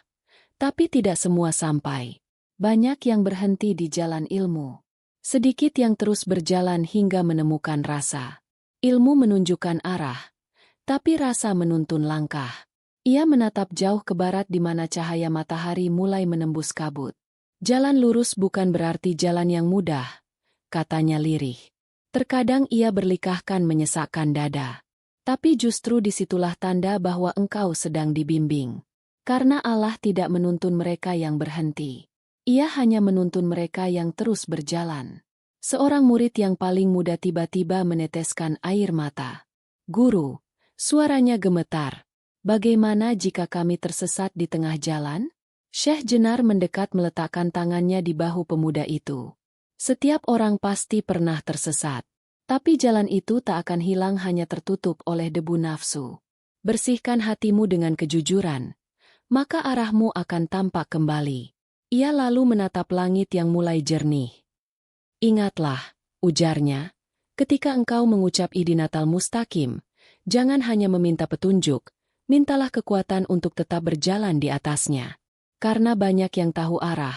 tapi tidak semua sampai. Banyak yang berhenti di jalan ilmu. Sedikit yang terus berjalan hingga menemukan rasa. Ilmu menunjukkan arah, tapi rasa menuntun langkah. Ia menatap jauh ke barat di mana cahaya matahari mulai menembus kabut. Jalan lurus bukan berarti jalan yang mudah, katanya lirih. Terkadang ia berlikahkan menyesakkan dada. Tapi justru disitulah tanda bahwa engkau sedang dibimbing. Karena Allah tidak menuntun mereka yang berhenti. Ia hanya menuntun mereka yang terus berjalan. Seorang murid yang paling muda tiba-tiba meneteskan air mata. Guru, suaranya gemetar. Bagaimana jika kami tersesat di tengah jalan? Syekh Jenar mendekat meletakkan tangannya di bahu pemuda itu. Setiap orang pasti pernah tersesat. Tapi jalan itu tak akan hilang hanya tertutup oleh debu nafsu. Bersihkan hatimu dengan kejujuran, maka arahmu akan tampak kembali. Ia lalu menatap langit yang mulai jernih. Ingatlah, ujarnya, ketika engkau mengucap ihdinatal mustaqim, jangan hanya meminta petunjuk, mintalah kekuatan untuk tetap berjalan di atasnya. Karena banyak yang tahu arah,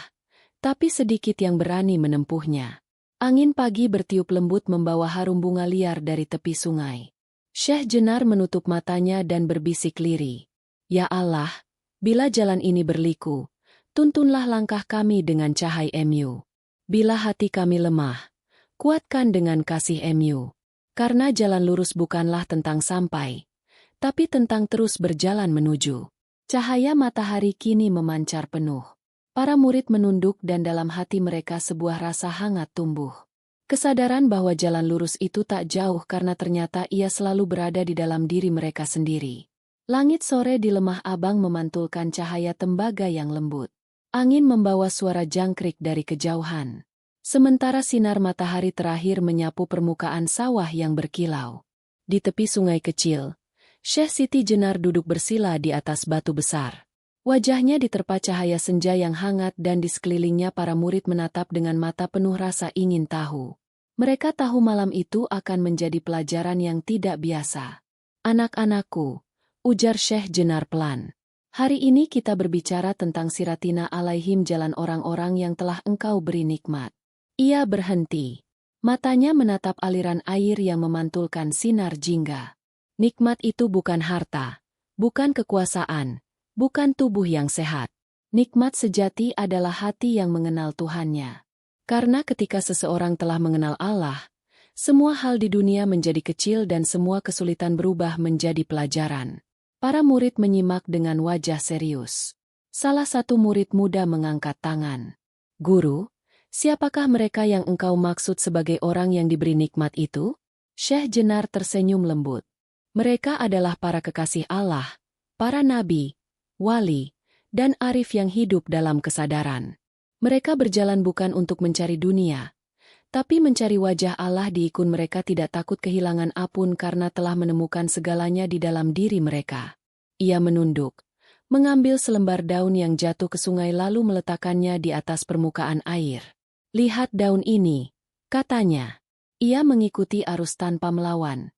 tapi sedikit yang berani menempuhnya. Angin pagi bertiup lembut membawa harum bunga liar dari tepi sungai. Syekh Jenar menutup matanya dan berbisik lirih. Ya Allah, bila jalan ini berliku, tuntunlah langkah kami dengan cahaya MU. Bila hati kami lemah, kuatkan dengan kasih MU. Karena jalan lurus bukanlah tentang sampai, tapi tentang terus berjalan menuju. Cahaya matahari kini memancar penuh. Para murid menunduk dan dalam hati mereka sebuah rasa hangat tumbuh. Kesadaran bahwa jalan lurus itu tak jauh karena ternyata ia selalu berada di dalam diri mereka sendiri. Langit sore di Lemah Abang memantulkan cahaya tembaga yang lembut. Angin membawa suara jangkrik dari kejauhan. Sementara sinar matahari terakhir menyapu permukaan sawah yang berkilau. Di tepi sungai kecil, Syekh Siti Jenar duduk bersila di atas batu besar. Wajahnya diterpa cahaya senja yang hangat dan di sekelilingnya para murid menatap dengan mata penuh rasa ingin tahu. Mereka tahu malam itu akan menjadi pelajaran yang tidak biasa. Anak-anakku, ujar Syekh Jenar pelan. Hari ini kita berbicara tentang siratina alaihim jalan orang-orang yang telah engkau beri nikmat. Ia berhenti. Matanya menatap aliran air yang memantulkan sinar jingga. Nikmat itu bukan harta, bukan kekuasaan. Bukan tubuh yang sehat. Nikmat sejati adalah hati yang mengenal Tuhannya. Karena ketika seseorang telah mengenal Allah, semua hal di dunia menjadi kecil dan semua kesulitan berubah menjadi pelajaran. Para murid menyimak dengan wajah serius. Salah satu murid muda mengangkat tangan. Guru, Siapakah mereka yang engkau maksud sebagai orang yang diberi nikmat itu? Syekh Jenar tersenyum lembut. Mereka adalah para kekasih Allah, para nabi, wali, dan arif yang hidup dalam kesadaran. Mereka berjalan bukan untuk mencari dunia, tapi mencari wajah Allah. Di ikun mereka tidak takut kehilangan apapun karena telah menemukan segalanya di dalam diri mereka. Ia menunduk, mengambil selembar daun yang jatuh ke sungai lalu meletakkannya di atas permukaan air. Lihat daun ini, katanya. Ia mengikuti arus tanpa melawan,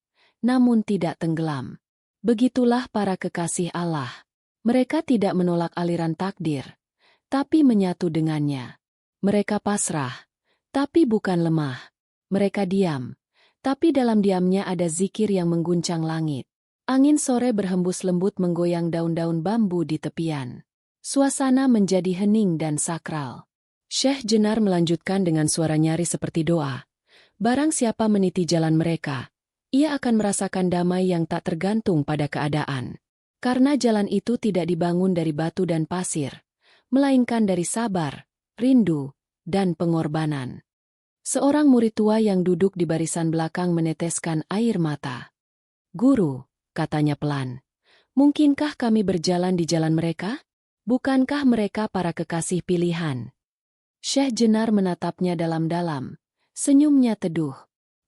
namun tidak tenggelam. Begitulah para kekasih Allah. Mereka tidak menolak aliran takdir, tapi menyatu dengannya. Mereka pasrah, tapi bukan lemah. Mereka diam, tapi dalam diamnya ada zikir yang mengguncang langit. Angin sore berhembus lembut menggoyang daun-daun bambu di tepian. Suasana menjadi hening dan sakral. Syekh Jenar melanjutkan dengan suara nyaris seperti doa. Barang siapa meniti jalan mereka, ia akan merasakan damai yang tak tergantung pada keadaan. Karena jalan itu tidak dibangun dari batu dan pasir, melainkan dari sabar, rindu, dan pengorbanan. Seorang murid tua yang duduk di barisan belakang meneteskan air mata. Guru, katanya pelan, mungkinkah kami berjalan di jalan mereka? Bukankah mereka para kekasih pilihan? Syekh Jenar menatapnya dalam-dalam. Senyumnya teduh.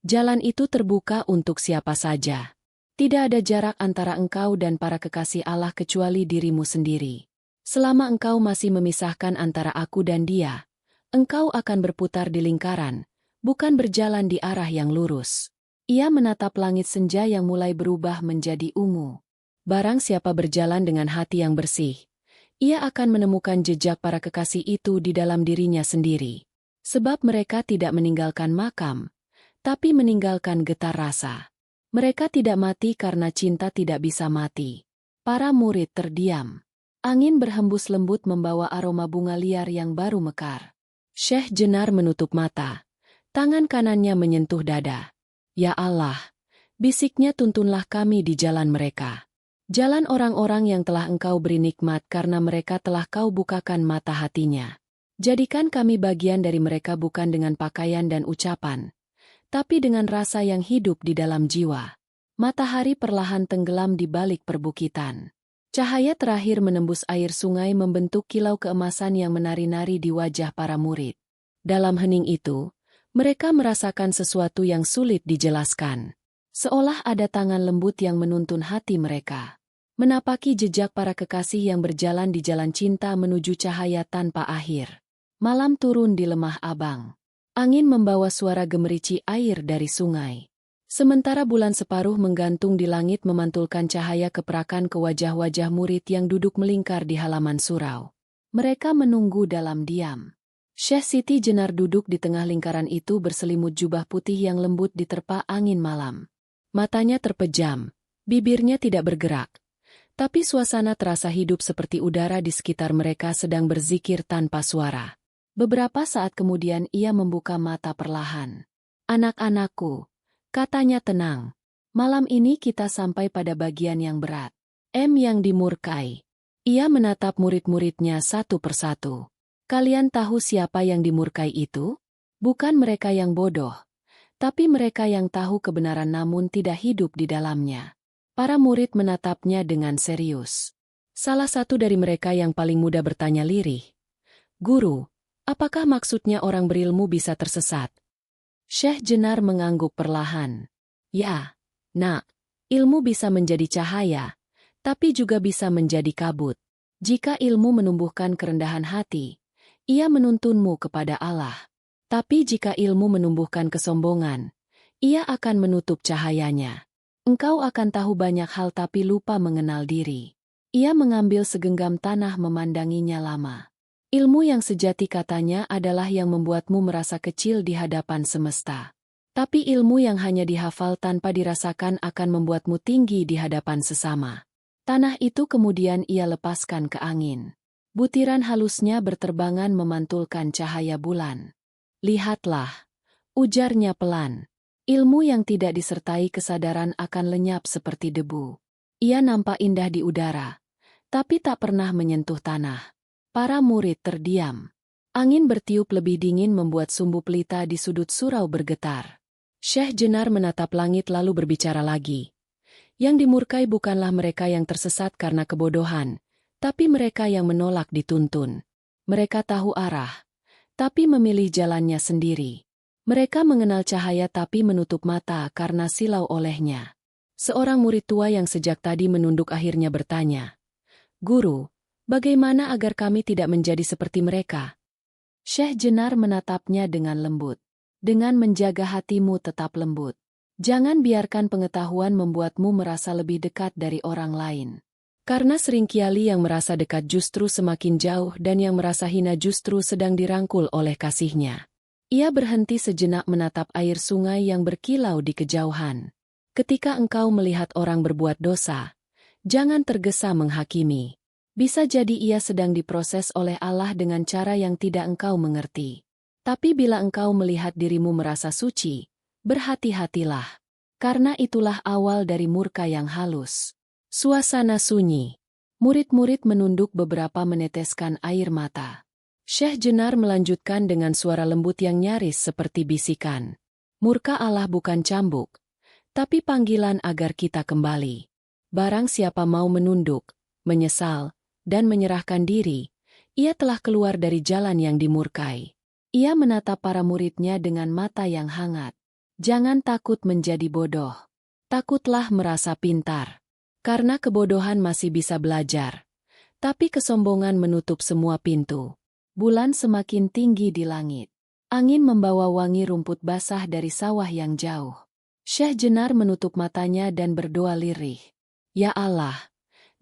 Jalan itu terbuka untuk siapa saja. Tidak ada jarak antara engkau dan para kekasih Allah kecuali dirimu sendiri. Selama engkau masih memisahkan antara aku dan dia, engkau akan berputar di lingkaran, bukan berjalan di arah yang lurus. Ia menatap langit senja yang mulai berubah menjadi ungu. Barang siapa berjalan dengan hati yang bersih, ia akan menemukan jejak para kekasih itu di dalam dirinya sendiri. Sebab mereka tidak meninggalkan makam, tapi meninggalkan getar rasa. Mereka tidak mati karena cinta tidak bisa mati. Para murid terdiam. Angin berhembus lembut membawa aroma bunga liar yang baru mekar. Syekh Jenar menutup mata. Tangan kanannya menyentuh dada. Ya Allah, bisiknya tuntunlah kami di jalan mereka. Jalan orang-orang yang telah engkau beri nikmat karena mereka telah kau bukakan mata hatinya. Jadikan kami bagian dari mereka bukan dengan pakaian dan ucapan, tapi dengan rasa yang hidup di dalam jiwa. Matahari perlahan tenggelam di balik perbukitan. Cahaya terakhir menembus air sungai membentuk kilau keemasan yang menari-nari di wajah para murid. Dalam hening itu, mereka merasakan sesuatu yang sulit dijelaskan. Seolah ada tangan lembut yang menuntun hati mereka. Menapaki jejak para kekasih yang berjalan di jalan cinta menuju cahaya tanpa akhir. Malam turun di Lemah Abang. Angin membawa suara gemerici air dari sungai. Sementara bulan separuh menggantung di langit memantulkan cahaya keperakan ke wajah-wajah murid yang duduk melingkar di halaman surau. Mereka menunggu dalam diam. Syekh Siti Jenar duduk di tengah lingkaran itu berselimut jubah putih yang lembut diterpa angin malam. Matanya terpejam, bibirnya tidak bergerak. Tapi suasana terasa hidup seperti udara di sekitar mereka sedang berzikir tanpa suara. Beberapa saat kemudian ia membuka mata perlahan. Anak-anakku, katanya tenang. Malam ini kita sampai pada bagian yang berat. Yang dimurkai. Ia menatap murid-muridnya satu persatu. Kalian tahu siapa yang dimurkai itu? Bukan mereka yang bodoh, tapi mereka yang tahu kebenaran namun tidak hidup di dalamnya. Para murid menatapnya dengan serius. Salah satu dari mereka yang paling muda bertanya lirih. Guru, apakah maksudnya orang berilmu bisa tersesat? Syekh Jenar mengangguk perlahan. Ya, nak, ilmu bisa menjadi cahaya, tapi juga bisa menjadi kabut. Jika ilmu menumbuhkan kerendahan hati, ia menuntunmu kepada Allah. Tapi jika ilmu menumbuhkan kesombongan, ia akan menutup cahayanya. Engkau akan tahu banyak hal tapi lupa mengenal diri. Ia mengambil segenggam tanah memandanginya lama. Ilmu yang sejati katanya adalah yang membuatmu merasa kecil di hadapan semesta. Tapi ilmu yang hanya dihafal tanpa dirasakan akan membuatmu tinggi di hadapan sesama. Tanah itu kemudian ia lepaskan ke angin. Butiran halusnya berterbangan memantulkan cahaya bulan. Lihatlah, ujarnya pelan. Ilmu yang tidak disertai kesadaran akan lenyap seperti debu. Ia nampak indah di udara, tapi tak pernah menyentuh tanah. Para murid terdiam. Angin bertiup lebih dingin membuat sumbu pelita di sudut surau bergetar. Syekh Jenar menatap langit lalu berbicara lagi. Yang dimurkai bukanlah mereka yang tersesat karena kebodohan, tapi mereka yang menolak dituntun. Mereka tahu arah, tapi memilih jalannya sendiri. Mereka mengenal cahaya tapi menutup mata karena silau olehnya. Seorang murid tua yang sejak tadi menunduk akhirnya bertanya, "Guru, bagaimana agar kami tidak menjadi seperti mereka?" Syekh Jenar menatapnya dengan lembut. Dengan menjaga hatimu tetap lembut. Jangan biarkan pengetahuan membuatmu merasa lebih dekat dari orang lain. Karena seringkali yang merasa dekat justru semakin jauh dan yang merasa hina justru sedang dirangkul oleh kasihnya. Ia berhenti sejenak menatap air sungai yang berkilau di kejauhan. Ketika engkau melihat orang berbuat dosa, jangan tergesa menghakimi. Bisa jadi ia sedang diproses oleh Allah dengan cara yang tidak engkau mengerti. Tapi bila engkau melihat dirimu merasa suci, berhati-hatilah. Karena itulah awal dari murka yang halus. Suasana sunyi. Murid-murid menunduk beberapa meneteskan air mata. Syekh Jenar melanjutkan dengan suara lembut yang nyaris seperti bisikan. Murka Allah bukan cambuk, tapi panggilan agar kita kembali. Barang siapa mau menunduk, menyesal, dan menyerahkan diri, ia telah keluar dari jalan yang dimurkai. Ia menatap para muridnya dengan mata yang hangat. Jangan takut menjadi bodoh. Takutlah merasa pintar. Karena kebodohan masih bisa belajar. Tapi kesombongan menutup semua pintu. Bulan semakin tinggi di langit. Angin membawa wangi rumput basah dari sawah yang jauh. Syekh Jenar menutup matanya dan berdoa lirih. Ya Allah,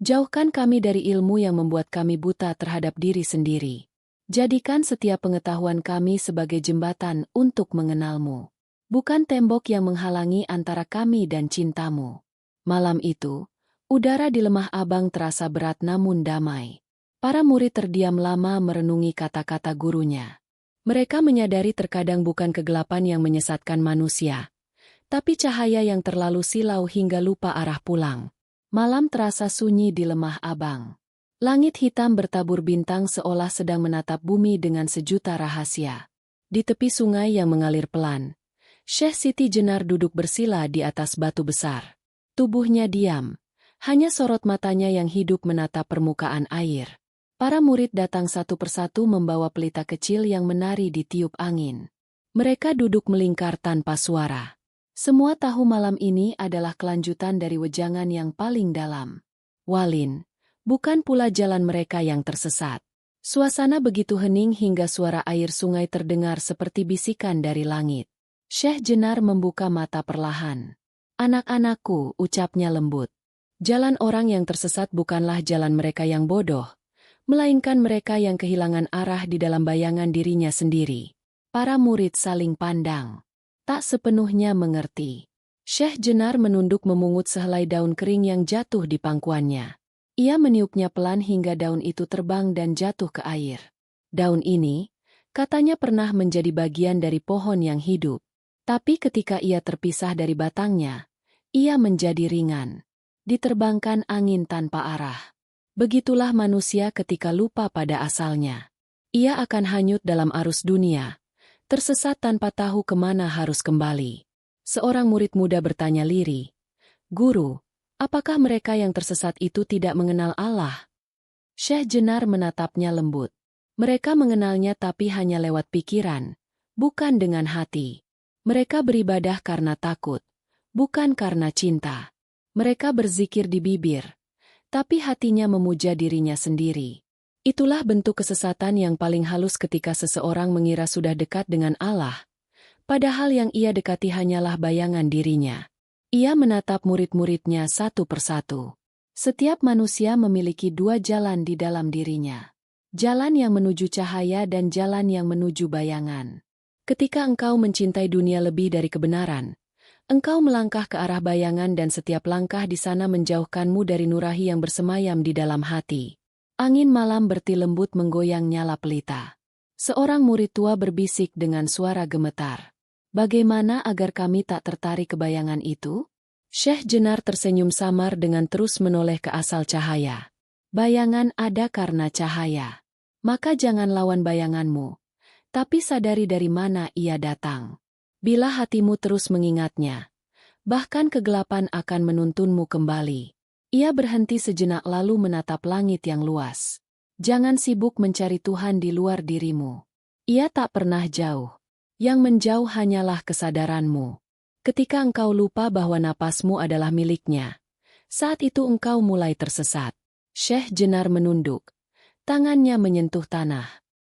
jauhkan kami dari ilmu yang membuat kami buta terhadap diri sendiri. Jadikan setiap pengetahuan kami sebagai jembatan untuk mengenalmu. Bukan tembok yang menghalangi antara kami dan cintamu. Malam itu, udara di Lemah Abang terasa berat namun damai. Para murid terdiam lama merenungi kata-kata gurunya. Mereka menyadari terkadang bukan kegelapan yang menyesatkan manusia, tapi cahaya yang terlalu silau hingga lupa arah pulang. Malam terasa sunyi di Lemah Abang. Langit hitam bertabur bintang seolah sedang menatap bumi dengan sejuta rahasia. Di tepi sungai yang mengalir pelan, Syekh Siti Jenar duduk bersila di atas batu besar. Tubuhnya diam, hanya sorot matanya yang hidup menatap permukaan air. Para murid datang satu persatu membawa pelita kecil yang menari di tiup angin. Mereka duduk melingkar tanpa suara. Semua tahu malam ini adalah kelanjutan dari wejangan yang paling dalam. Walin, bukan pula jalan mereka yang tersesat. Suasana begitu hening hingga suara air sungai terdengar seperti bisikan dari langit. Syekh Jenar membuka mata perlahan. "Anak-anakku," ucapnya lembut. Jalan orang yang tersesat bukanlah jalan mereka yang bodoh, melainkan mereka yang kehilangan arah di dalam bayangan dirinya sendiri. Para murid saling pandang. Tak sepenuhnya mengerti. Syekh Jenar menunduk memungut sehelai daun kering yang jatuh di pangkuannya. Ia meniupnya pelan hingga daun itu terbang dan jatuh ke air. Daun ini, katanya pernah menjadi bagian dari pohon yang hidup. Tapi ketika ia terpisah dari batangnya, ia menjadi ringan. Diterbangkan angin tanpa arah. Begitulah manusia ketika lupa pada asalnya. Ia akan hanyut dalam arus dunia, tersesat tanpa tahu kemana harus kembali. Seorang murid muda bertanya lirih, "Guru, apakah mereka yang tersesat itu tidak mengenal Allah?" Syekh Jenar menatapnya lembut. Mereka mengenalnya tapi hanya lewat pikiran, bukan dengan hati. Mereka beribadah karena takut, bukan karena cinta. Mereka berzikir di bibir, tapi hatinya memuja dirinya sendiri. Itulah bentuk kesesatan yang paling halus ketika seseorang mengira sudah dekat dengan Allah, padahal yang ia dekati hanyalah bayangan dirinya. Ia menatap murid-muridnya satu persatu. Setiap manusia memiliki dua jalan di dalam dirinya. Jalan yang menuju cahaya dan jalan yang menuju bayangan. Ketika engkau mencintai dunia lebih dari kebenaran, engkau melangkah ke arah bayangan dan setiap langkah di sana menjauhkanmu dari nurahi yang bersemayam di dalam hati. Angin malam berti lembut menggoyang nyala pelita. Seorang murid tua berbisik dengan suara gemetar. "Bagaimana agar kami tak tertarik ke bayangan itu?" Syekh Jenar tersenyum samar dengan terus menoleh ke asal cahaya. "Bayangan ada karena cahaya. Maka jangan lawan bayanganmu, Tapi sadari dari mana ia datang. Bila hatimu terus mengingatnya, bahkan kegelapan akan menuntunmu kembali. Ia berhenti sejenak lalu menatap langit yang luas. Jangan sibuk mencari Tuhan di luar dirimu. Ia tak pernah jauh. Yang menjauh hanyalah kesadaranmu. Ketika engkau lupa bahwa napasmu adalah miliknya, saat itu engkau mulai tersesat. Syekh Jenar menunduk. Tangannya menyentuh tanah.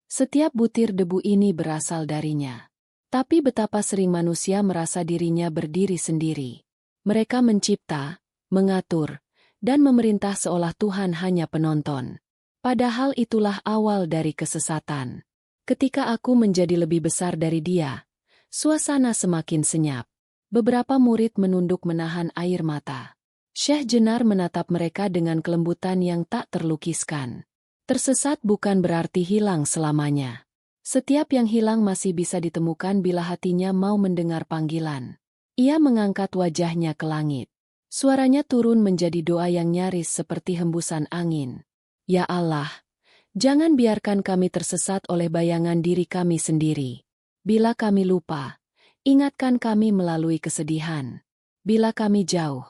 Setiap butir debu ini berasal darinya. Tapi betapa sering manusia merasa dirinya berdiri sendiri. Mereka mencipta, mengatur, dan memerintah seolah Tuhan hanya penonton. Padahal itulah awal dari kesesatan. Ketika aku menjadi lebih besar dari dia, suasana semakin senyap. Beberapa murid menunduk menahan air mata. Syekh Jenar menatap mereka dengan kelembutan yang tak terlukiskan. Tersesat bukan berarti hilang selamanya. Setiap yang hilang masih bisa ditemukan bila hatinya mau mendengar panggilan. Ia mengangkat wajahnya ke langit. Suaranya turun menjadi doa yang nyaris seperti hembusan angin. Ya Allah, jangan biarkan kami tersesat oleh bayangan diri kami sendiri. Bila kami lupa, ingatkan kami melalui kesedihan. Bila kami jauh,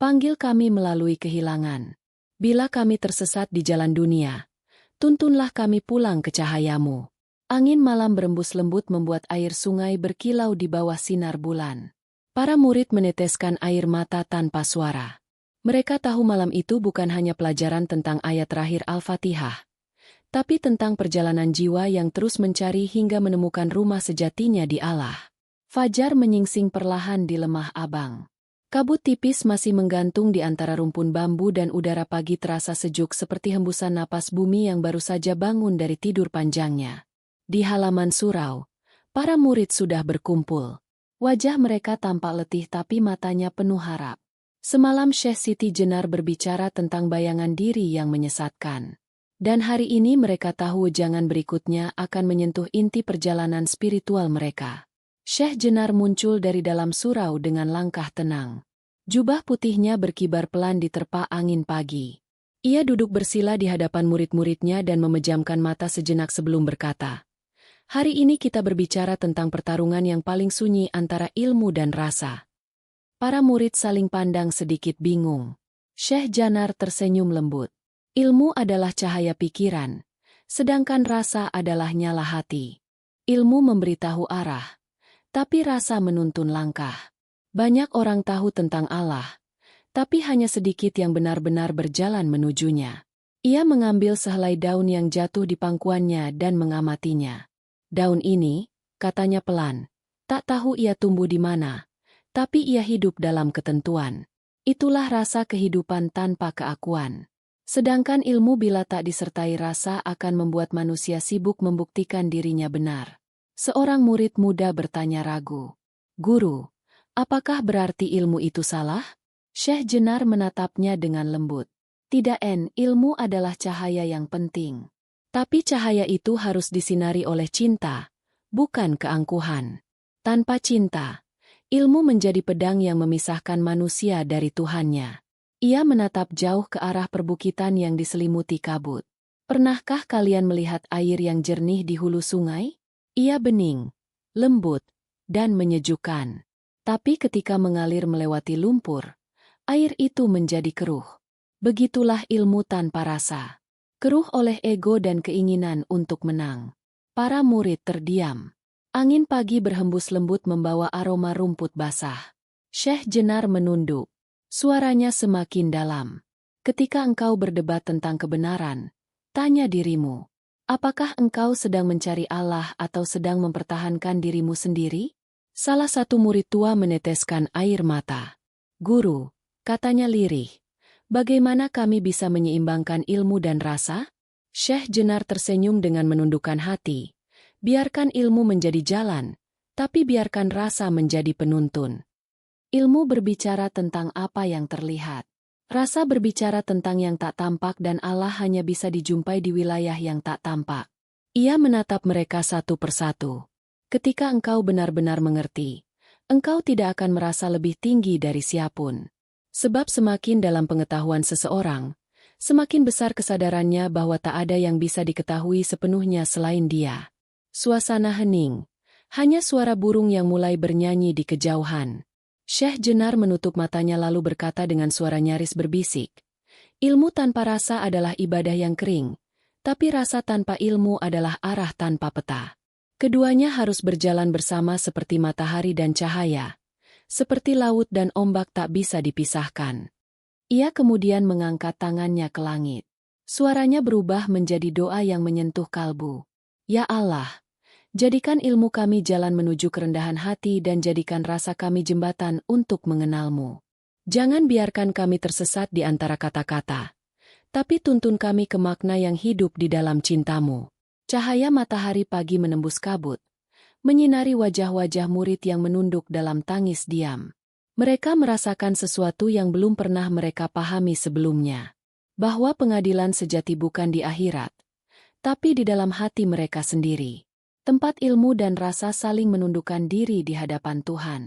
panggil kami melalui kehilangan. Bila kami tersesat di jalan dunia, tuntunlah kami pulang ke cahayamu. Angin malam berembus lembut membuat air sungai berkilau di bawah sinar bulan. Para murid meneteskan air mata tanpa suara. Mereka tahu malam itu bukan hanya pelajaran tentang ayat terakhir Al-Fatihah, tapi tentang perjalanan jiwa yang terus mencari hingga menemukan rumah sejatinya di Allah. Fajar menyingsing perlahan di lemah abang. Kabut tipis masih menggantung di antara rumpun bambu dan udara pagi terasa sejuk seperti hembusan napas bumi yang baru saja bangun dari tidur panjangnya. Di halaman surau, para murid sudah berkumpul. Wajah mereka tampak letih tapi matanya penuh harap. Semalam Syekh Siti Jenar berbicara tentang bayangan diri yang menyesatkan. Dan hari ini mereka tahu ujangan berikutnya akan menyentuh inti perjalanan spiritual mereka. Syekh Jenar muncul dari dalam surau dengan langkah tenang. Jubah putihnya berkibar pelan diterpa angin pagi. Ia duduk bersila di hadapan murid-muridnya dan memejamkan mata sejenak sebelum berkata, "Hari ini kita berbicara tentang pertarungan yang paling sunyi antara ilmu dan rasa." Para murid saling pandang sedikit bingung. Syekh Jenar tersenyum lembut. Ilmu adalah cahaya pikiran, sedangkan rasa adalah nyala hati. Ilmu memberitahu arah, tapi rasa menuntun langkah. Banyak orang tahu tentang Allah, tapi hanya sedikit yang benar-benar berjalan menujunya. Ia mengambil sehelai daun yang jatuh di pangkuannya dan mengamatinya. Daun ini, katanya pelan, tak tahu ia tumbuh di mana. Tapi ia hidup dalam ketentuan. Itulah rasa kehidupan tanpa keakuan. Sedangkan ilmu bila tak disertai rasa akan membuat manusia sibuk membuktikan dirinya benar. Seorang murid muda bertanya ragu, "Guru, apakah berarti ilmu itu salah?" Syekh Jenar menatapnya dengan lembut. "Tidak, ilmu adalah cahaya yang penting. Tapi cahaya itu harus disinari oleh cinta, bukan keangkuhan. Tanpa cinta, ilmu menjadi pedang yang memisahkan manusia dari Tuhannya." Ia menatap jauh ke arah perbukitan yang diselimuti kabut. "Pernahkah kalian melihat air yang jernih di hulu sungai? Ia bening, lembut, dan menyejukkan. Tapi ketika mengalir melewati lumpur, air itu menjadi keruh. Begitulah ilmu tanpa rasa. Keruh oleh ego dan keinginan untuk menang." Para murid terdiam. Angin pagi berhembus lembut membawa aroma rumput basah. Syekh Jenar menunduk. Suaranya semakin dalam. "Ketika engkau berdebat tentang kebenaran, tanya dirimu, apakah engkau sedang mencari Allah atau sedang mempertahankan dirimu sendiri?" Salah satu murid tua meneteskan air mata. "Guru," katanya lirih, "bagaimana kami bisa menyeimbangkan ilmu dan rasa?" Syekh Jenar tersenyum dengan menundukkan hati. "Biarkan ilmu menjadi jalan, tapi biarkan rasa menjadi penuntun. Ilmu berbicara tentang apa yang terlihat. Rasa berbicara tentang yang tak tampak dan Allah hanya bisa dijumpai di wilayah yang tak tampak." Ia menatap mereka satu persatu. "Ketika engkau benar-benar mengerti, engkau tidak akan merasa lebih tinggi dari siapapun. Sebab semakin dalam pengetahuan seseorang, semakin besar kesadarannya bahwa tak ada yang bisa diketahui sepenuhnya selain dia." Suasana hening. Hanya suara burung yang mulai bernyanyi di kejauhan. Syekh Jenar menutup matanya lalu berkata dengan suara nyaris berbisik. Ilmu tanpa rasa adalah ibadah yang kering, tapi rasa tanpa ilmu adalah arah tanpa peta. Keduanya harus berjalan bersama seperti matahari dan cahaya, seperti laut dan ombak tak bisa dipisahkan. Ia kemudian mengangkat tangannya ke langit. Suaranya berubah menjadi doa yang menyentuh kalbu. Ya Allah, jadikan ilmu kami jalan menuju kerendahan hati dan jadikan rasa kami jembatan untuk mengenalmu. Jangan biarkan kami tersesat di antara kata-kata, tapi tuntun kami ke makna yang hidup di dalam cintamu. Cahaya matahari pagi menembus kabut, menyinari wajah-wajah murid yang menunduk dalam tangis diam. Mereka merasakan sesuatu yang belum pernah mereka pahami sebelumnya, bahwa pengadilan sejati bukan di akhirat, tapi di dalam hati mereka sendiri. Tempat ilmu dan rasa saling menundukkan diri di hadapan Tuhan.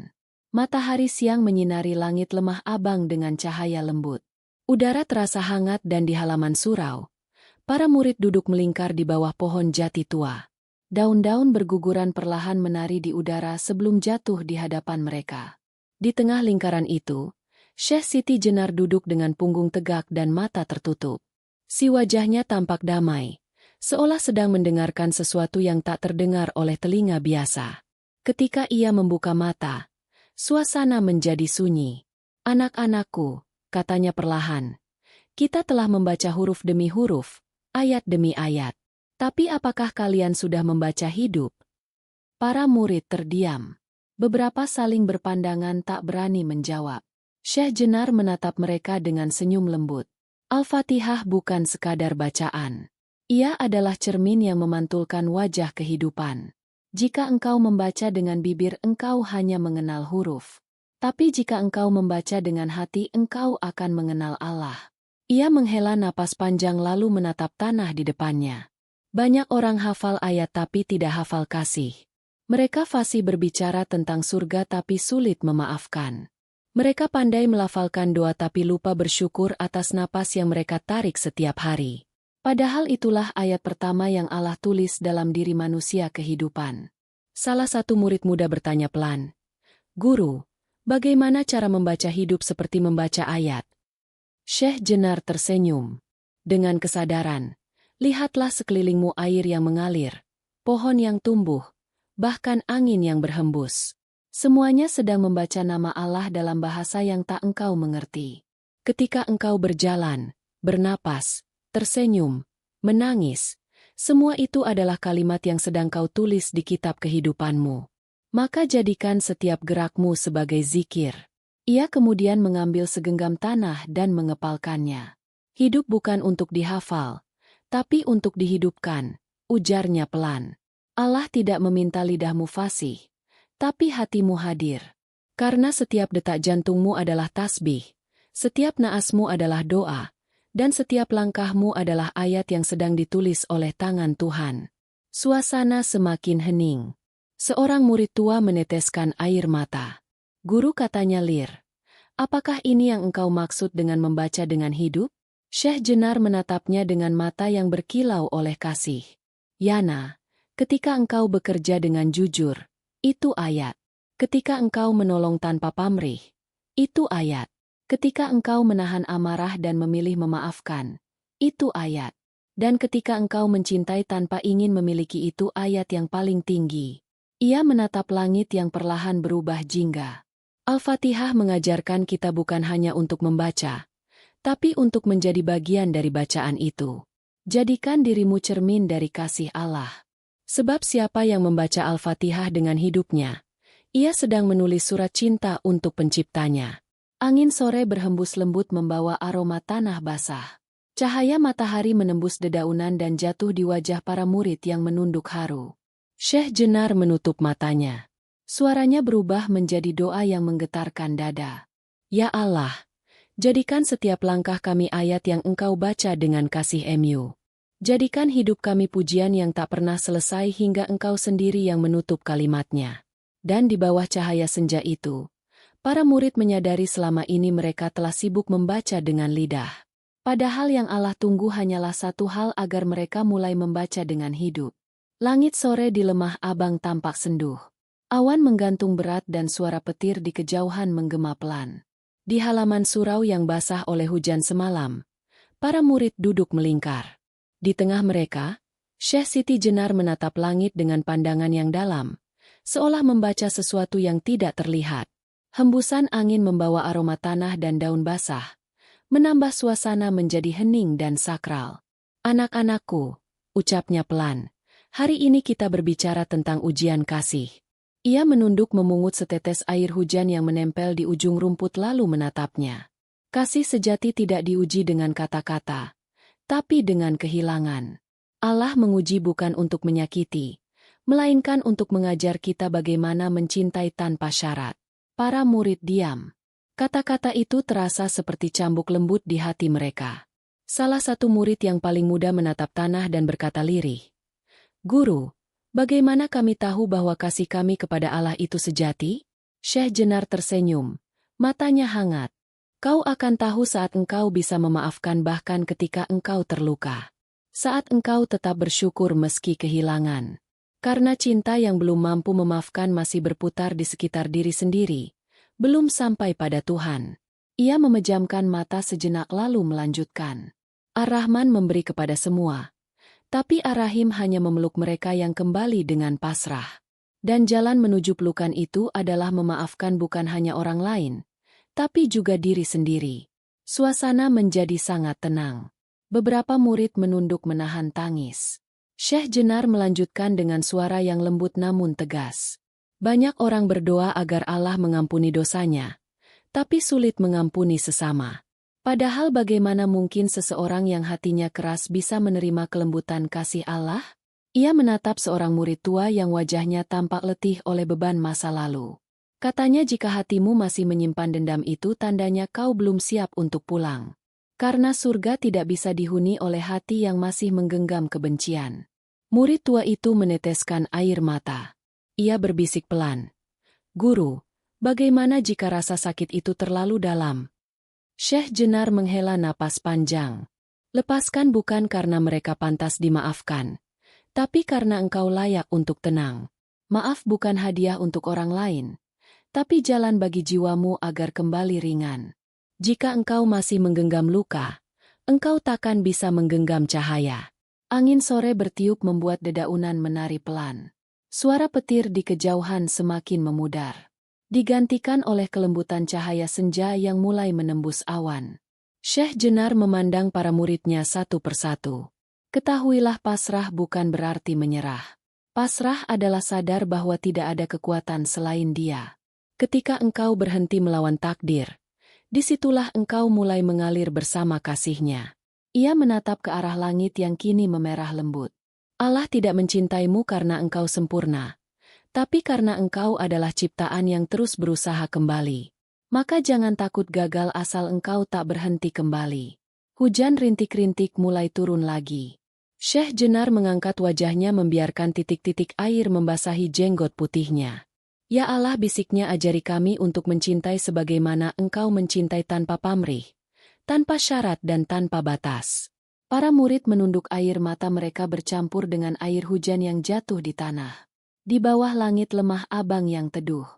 Matahari siang menyinari langit lemah abang dengan cahaya lembut. Udara terasa hangat dan di halaman surau, para murid duduk melingkar di bawah pohon jati tua. Daun-daun berguguran perlahan menari di udara sebelum jatuh di hadapan mereka. Di tengah lingkaran itu, Syekh Siti Jenar duduk dengan punggung tegak dan mata tertutup. Si wajahnya tampak damai, seolah sedang mendengarkan sesuatu yang tak terdengar oleh telinga biasa. Ketika ia membuka mata, suasana menjadi sunyi. Anak-anakku, katanya perlahan, kita telah membaca huruf demi huruf, ayat demi ayat. Tapi apakah kalian sudah membaca hidup? Para murid terdiam. Beberapa saling berpandangan tak berani menjawab. Syekh Jenar menatap mereka dengan senyum lembut. Al-Fatihah bukan sekadar bacaan. Ia adalah cermin yang memantulkan wajah kehidupan. Jika engkau membaca dengan bibir, engkau hanya mengenal huruf. Tapi jika engkau membaca dengan hati, engkau akan mengenal Allah. Ia menghela napas panjang lalu menatap tanah di depannya. Banyak orang hafal ayat tapi tidak hafal kasih. Mereka fasih berbicara tentang surga tapi sulit memaafkan. Mereka pandai melafalkan doa tapi lupa bersyukur atas napas yang mereka tarik setiap hari. Padahal itulah ayat pertama yang Allah tulis dalam diri manusia kehidupan. Salah satu murid muda bertanya pelan, "Guru, bagaimana cara membaca hidup seperti membaca ayat?" Syekh Jenar tersenyum. Dengan kesadaran, lihatlah sekelilingmu air yang mengalir, pohon yang tumbuh, bahkan angin yang berhembus. Semuanya sedang membaca nama Allah dalam bahasa yang tak engkau mengerti. Ketika engkau berjalan, bernapas, tersenyum, menangis, semua itu adalah kalimat yang sedang kau tulis di kitab kehidupanmu. Maka jadikan setiap gerakmu sebagai zikir. Ia kemudian mengambil segenggam tanah dan mengepalkannya. Hidup bukan untuk dihafal, tapi untuk dihidupkan, ujarnya pelan. Allah tidak meminta lidahmu fasih, tapi hatimu hadir. Karena setiap detak jantungmu adalah tasbih, setiap naasmu adalah doa, dan setiap langkahmu adalah ayat yang sedang ditulis oleh tangan Tuhan. Suasana semakin hening. Seorang murid tua meneteskan air mata. Guru, katanya lir, apakah ini yang engkau maksud dengan membaca dengan hidup? Syekh Jenar menatapnya dengan mata yang berkilau oleh kasih. Yana, ketika engkau bekerja dengan jujur, itu ayat. Ketika engkau menolong tanpa pamrih, itu ayat. Ketika engkau menahan amarah dan memilih memaafkan, itu ayat. Dan ketika engkau mencintai tanpa ingin memiliki, itu ayat yang paling tinggi. Ia menatap langit yang perlahan berubah jingga. Al-Fatihah mengajarkan kita bukan hanya untuk membaca, tapi untuk menjadi bagian dari bacaan itu. Jadikan dirimu cermin dari kasih Allah. Sebab siapa yang membaca Al-Fatihah dengan hidupnya, ia sedang menulis surat cinta untuk penciptanya. Angin sore berhembus lembut membawa aroma tanah basah. Cahaya matahari menembus dedaunan dan jatuh di wajah para murid yang menunduk haru. Syekh Jenar menutup matanya. Suaranya berubah menjadi doa yang menggetarkan dada. Ya Allah, jadikan setiap langkah kami ayat yang engkau baca dengan kasih mu. Jadikan hidup kami pujian yang tak pernah selesai hingga engkau sendiri yang menutup kalimatnya. Dan di bawah cahaya senja itu, para murid menyadari selama ini mereka telah sibuk membaca dengan lidah. Padahal yang Allah tunggu hanyalah satu hal, agar mereka mulai membaca dengan hidup. Langit sore di Lemah Abang tampak senduh. Awan menggantung berat dan suara petir di kejauhan menggema pelan. Di halaman surau yang basah oleh hujan semalam, para murid duduk melingkar. Di tengah mereka, Syekh Siti Jenar menatap langit dengan pandangan yang dalam, seolah membaca sesuatu yang tidak terlihat. Hembusan angin membawa aroma tanah dan daun basah, menambah suasana menjadi hening dan sakral. "Anak-anakku," ucapnya pelan, "hari ini kita berbicara tentang ujian kasih." Ia menunduk memungut setetes air hujan yang menempel di ujung rumput lalu menatapnya. Kasih sejati tidak diuji dengan kata-kata, tapi dengan kehilangan. Allah menguji bukan untuk menyakiti, melainkan untuk mengajar kita bagaimana mencintai tanpa syarat. Para murid diam. Kata-kata itu terasa seperti cambuk lembut di hati mereka. Salah satu murid yang paling muda menatap tanah dan berkata lirih, "Guru, bagaimana kami tahu bahwa kasih kami kepada Allah itu sejati?" Syekh Jenar tersenyum, matanya hangat. "Kau akan tahu saat engkau bisa memaafkan bahkan ketika engkau terluka. Saat engkau tetap bersyukur meski kehilangan. Karena cinta yang belum mampu memaafkan masih berputar di sekitar diri sendiri, belum sampai pada Tuhan." Ia memejamkan mata sejenak lalu melanjutkan. "Ar-Rahman memberi kepada semua. Tapi Ar-Rahim hanya memeluk mereka yang kembali dengan pasrah. Dan jalan menuju pelukan itu adalah memaafkan bukan hanya orang lain, tapi juga diri sendiri." Suasana menjadi sangat tenang. Beberapa murid menunduk menahan tangis. Syekh Jenar melanjutkan dengan suara yang lembut namun tegas. "Banyak orang berdoa agar Allah mengampuni dosanya, tapi sulit mengampuni sesama. Padahal bagaimana mungkin seseorang yang hatinya keras bisa menerima kelembutan kasih Allah?" Ia menatap seorang murid tua yang wajahnya tampak letih oleh beban masa lalu. Katanya, "Jika hatimu masih menyimpan dendam itu tandanya kau belum siap untuk pulang. Karena surga tidak bisa dihuni oleh hati yang masih menggenggam kebencian." Murid tua itu meneteskan air mata. Ia berbisik pelan, "Guru, bagaimana jika rasa sakit itu terlalu dalam?" Syekh Jenar menghela napas panjang. "Lepaskan bukan karena mereka pantas dimaafkan, tapi karena engkau layak untuk tenang. Maaf bukan hadiah untuk orang lain, tapi jalan bagi jiwamu agar kembali ringan. Jika engkau masih menggenggam luka, engkau takkan bisa menggenggam cahaya." Angin sore bertiup membuat dedaunan menari pelan. Suara petir di kejauhan semakin memudar, digantikan oleh kelembutan cahaya senja yang mulai menembus awan. Syekh Jenar memandang para muridnya satu persatu. "Ketahuilah, pasrah bukan berarti menyerah. Pasrah adalah sadar bahwa tidak ada kekuatan selain Dia. Ketika engkau berhenti melawan takdir, disitulah engkau mulai mengalir bersama kasih-Nya." Ia menatap ke arah langit yang kini memerah lembut. "Allah tidak mencintaimu karena engkau sempurna, tapi karena engkau adalah ciptaan yang terus berusaha kembali. Maka jangan takut gagal asal engkau tak berhenti kembali." Hujan rintik-rintik mulai turun lagi. Syekh Jenar mengangkat wajahnya membiarkan titik-titik air membasahi jenggot putihnya. "Ya Allah," bisiknya, "ajari kami untuk mencintai sebagaimana engkau mencintai tanpa pamrih, tanpa syarat dan tanpa batas." Para murid menunduk, air mata mereka bercampur dengan air hujan yang jatuh di tanah. Di bawah langit Lemah Abang yang teduh,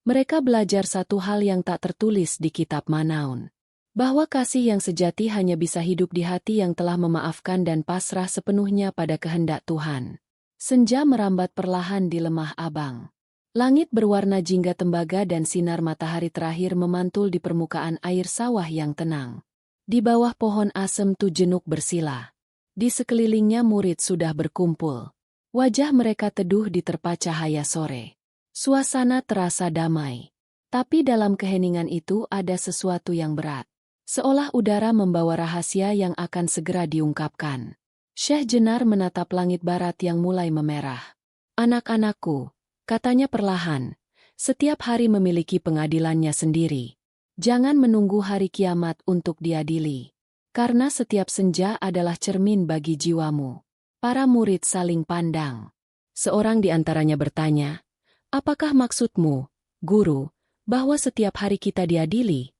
mereka belajar satu hal yang tak tertulis di kitab Manaun. Bahwa kasih yang sejati hanya bisa hidup di hati yang telah memaafkan dan pasrah sepenuhnya pada kehendak Tuhan. Senja merambat perlahan di Lemah Abang. Langit berwarna jingga tembaga dan sinar matahari terakhir memantul di permukaan air sawah yang tenang. Di bawah pohon asem Tujenuk bersila. Di sekelilingnya murid sudah berkumpul. Wajah mereka teduh diterpa cahaya sore. Suasana terasa damai. Tapi dalam keheningan itu ada sesuatu yang berat. Seolah udara membawa rahasia yang akan segera diungkapkan. Syekh Jenar menatap langit barat yang mulai memerah. "Anak-anakku," katanya perlahan, "setiap hari memiliki pengadilannya sendiri. Jangan menunggu hari kiamat untuk diadili. Karena setiap senja adalah cermin bagi jiwamu." Para murid saling pandang. Seorang di antaranya bertanya, "Apakah maksudmu, Guru, bahwa setiap hari kita diadili?"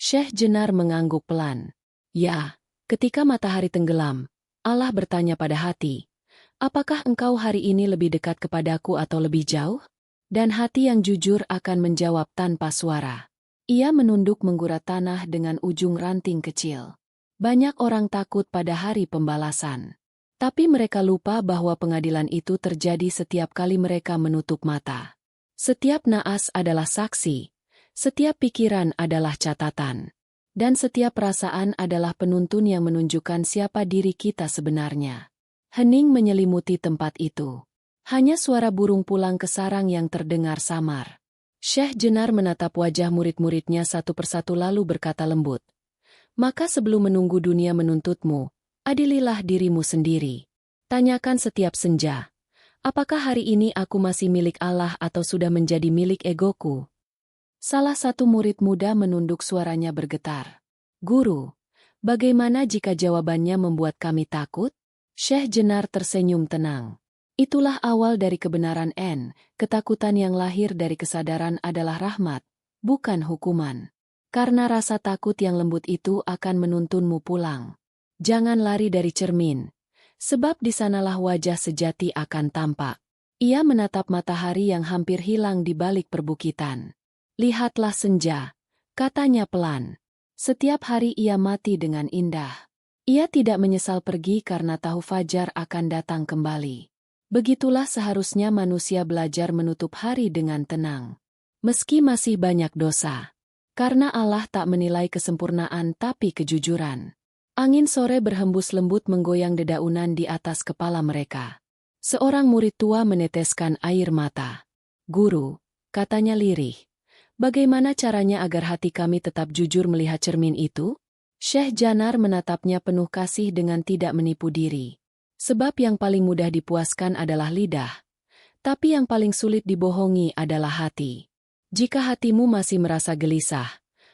Syekh Jenar mengangguk pelan. "Ya, ketika matahari tenggelam, Allah bertanya pada hati, Apakah engkau hari ini lebih dekat kepadaku atau lebih jauh? Dan hati yang jujur akan menjawab tanpa suara. Ia menunduk menggurat tanah dengan ujung ranting kecil. Banyak orang takut pada hari pembalasan. Tapi mereka lupa bahwa pengadilan itu terjadi setiap kali mereka menutup mata. Setiap naas adalah saksi, setiap pikiran adalah catatan, dan setiap perasaan adalah penuntun yang menunjukkan siapa diri kita sebenarnya. Hening menyelimuti tempat itu. Hanya suara burung pulang ke sarang yang terdengar samar. Syekh Jenar menatap wajah murid-muridnya satu persatu lalu berkata lembut, "Maka sebelum menunggu dunia menuntutmu, adililah dirimu sendiri. Tanyakan setiap senja, apakah hari ini aku masih milik Allah atau sudah menjadi milik egoku?" Salah satu murid muda menunduk, suaranya bergetar. "Guru, bagaimana jika jawabannya membuat kami takut?" Syekh Jenar tersenyum tenang. Itulah awal dari kebenaran ketakutan yang lahir dari kesadaran adalah rahmat, bukan hukuman. Karena rasa takut yang lembut itu akan menuntunmu pulang. Jangan lari dari cermin, sebab di sanalah wajah sejati akan tampak. Ia menatap matahari yang hampir hilang di balik perbukitan. "Lihatlah senja," katanya pelan. Setiap hari ia mati dengan indah. Ia tidak menyesal pergi karena tahu fajar akan datang kembali. Begitulah seharusnya manusia belajar menutup hari dengan tenang. Meski masih banyak dosa. Karena Allah tak menilai kesempurnaan tapi kejujuran. Angin sore berhembus lembut menggoyang dedaunan di atas kepala mereka. Seorang murid tua meneteskan air mata. "Guru," katanya lirih, "bagaimana caranya agar hati kami tetap jujur melihat cermin itu?" Syekh Jenar menatapnya penuh kasih dengan tidak menipu diri. Sebab yang paling mudah dipuaskan adalah lidah. Tapi yang paling sulit dibohongi adalah hati. Jika hatimu masih merasa gelisah,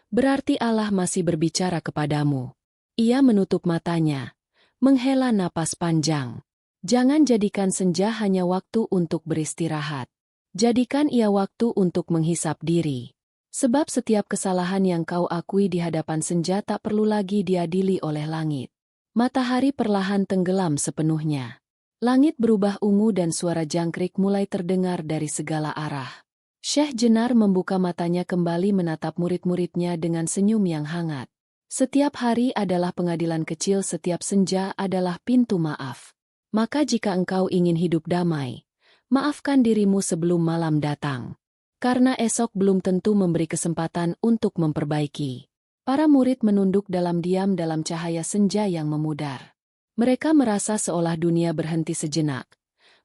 berarti Allah masih berbicara kepadamu. Ia menutup matanya, menghela napas panjang. Jangan jadikan senja hanya waktu untuk beristirahat. Jadikan ia waktu untuk menghisap diri. Sebab setiap kesalahan yang kau akui di hadapan senja tak perlu lagi diadili oleh langit. Matahari perlahan tenggelam sepenuhnya. Langit berubah ungu dan suara jangkrik mulai terdengar dari segala arah. Syekh Jenar membuka matanya kembali menatap murid-muridnya dengan senyum yang hangat. Setiap hari adalah pengadilan kecil, setiap senja adalah pintu maaf. Maka jika engkau ingin hidup damai, maafkan dirimu sebelum malam datang. Karena esok belum tentu memberi kesempatan untuk memperbaiki. Para murid menunduk dalam diam dalam cahaya senja yang memudar. Mereka merasa seolah dunia berhenti sejenak,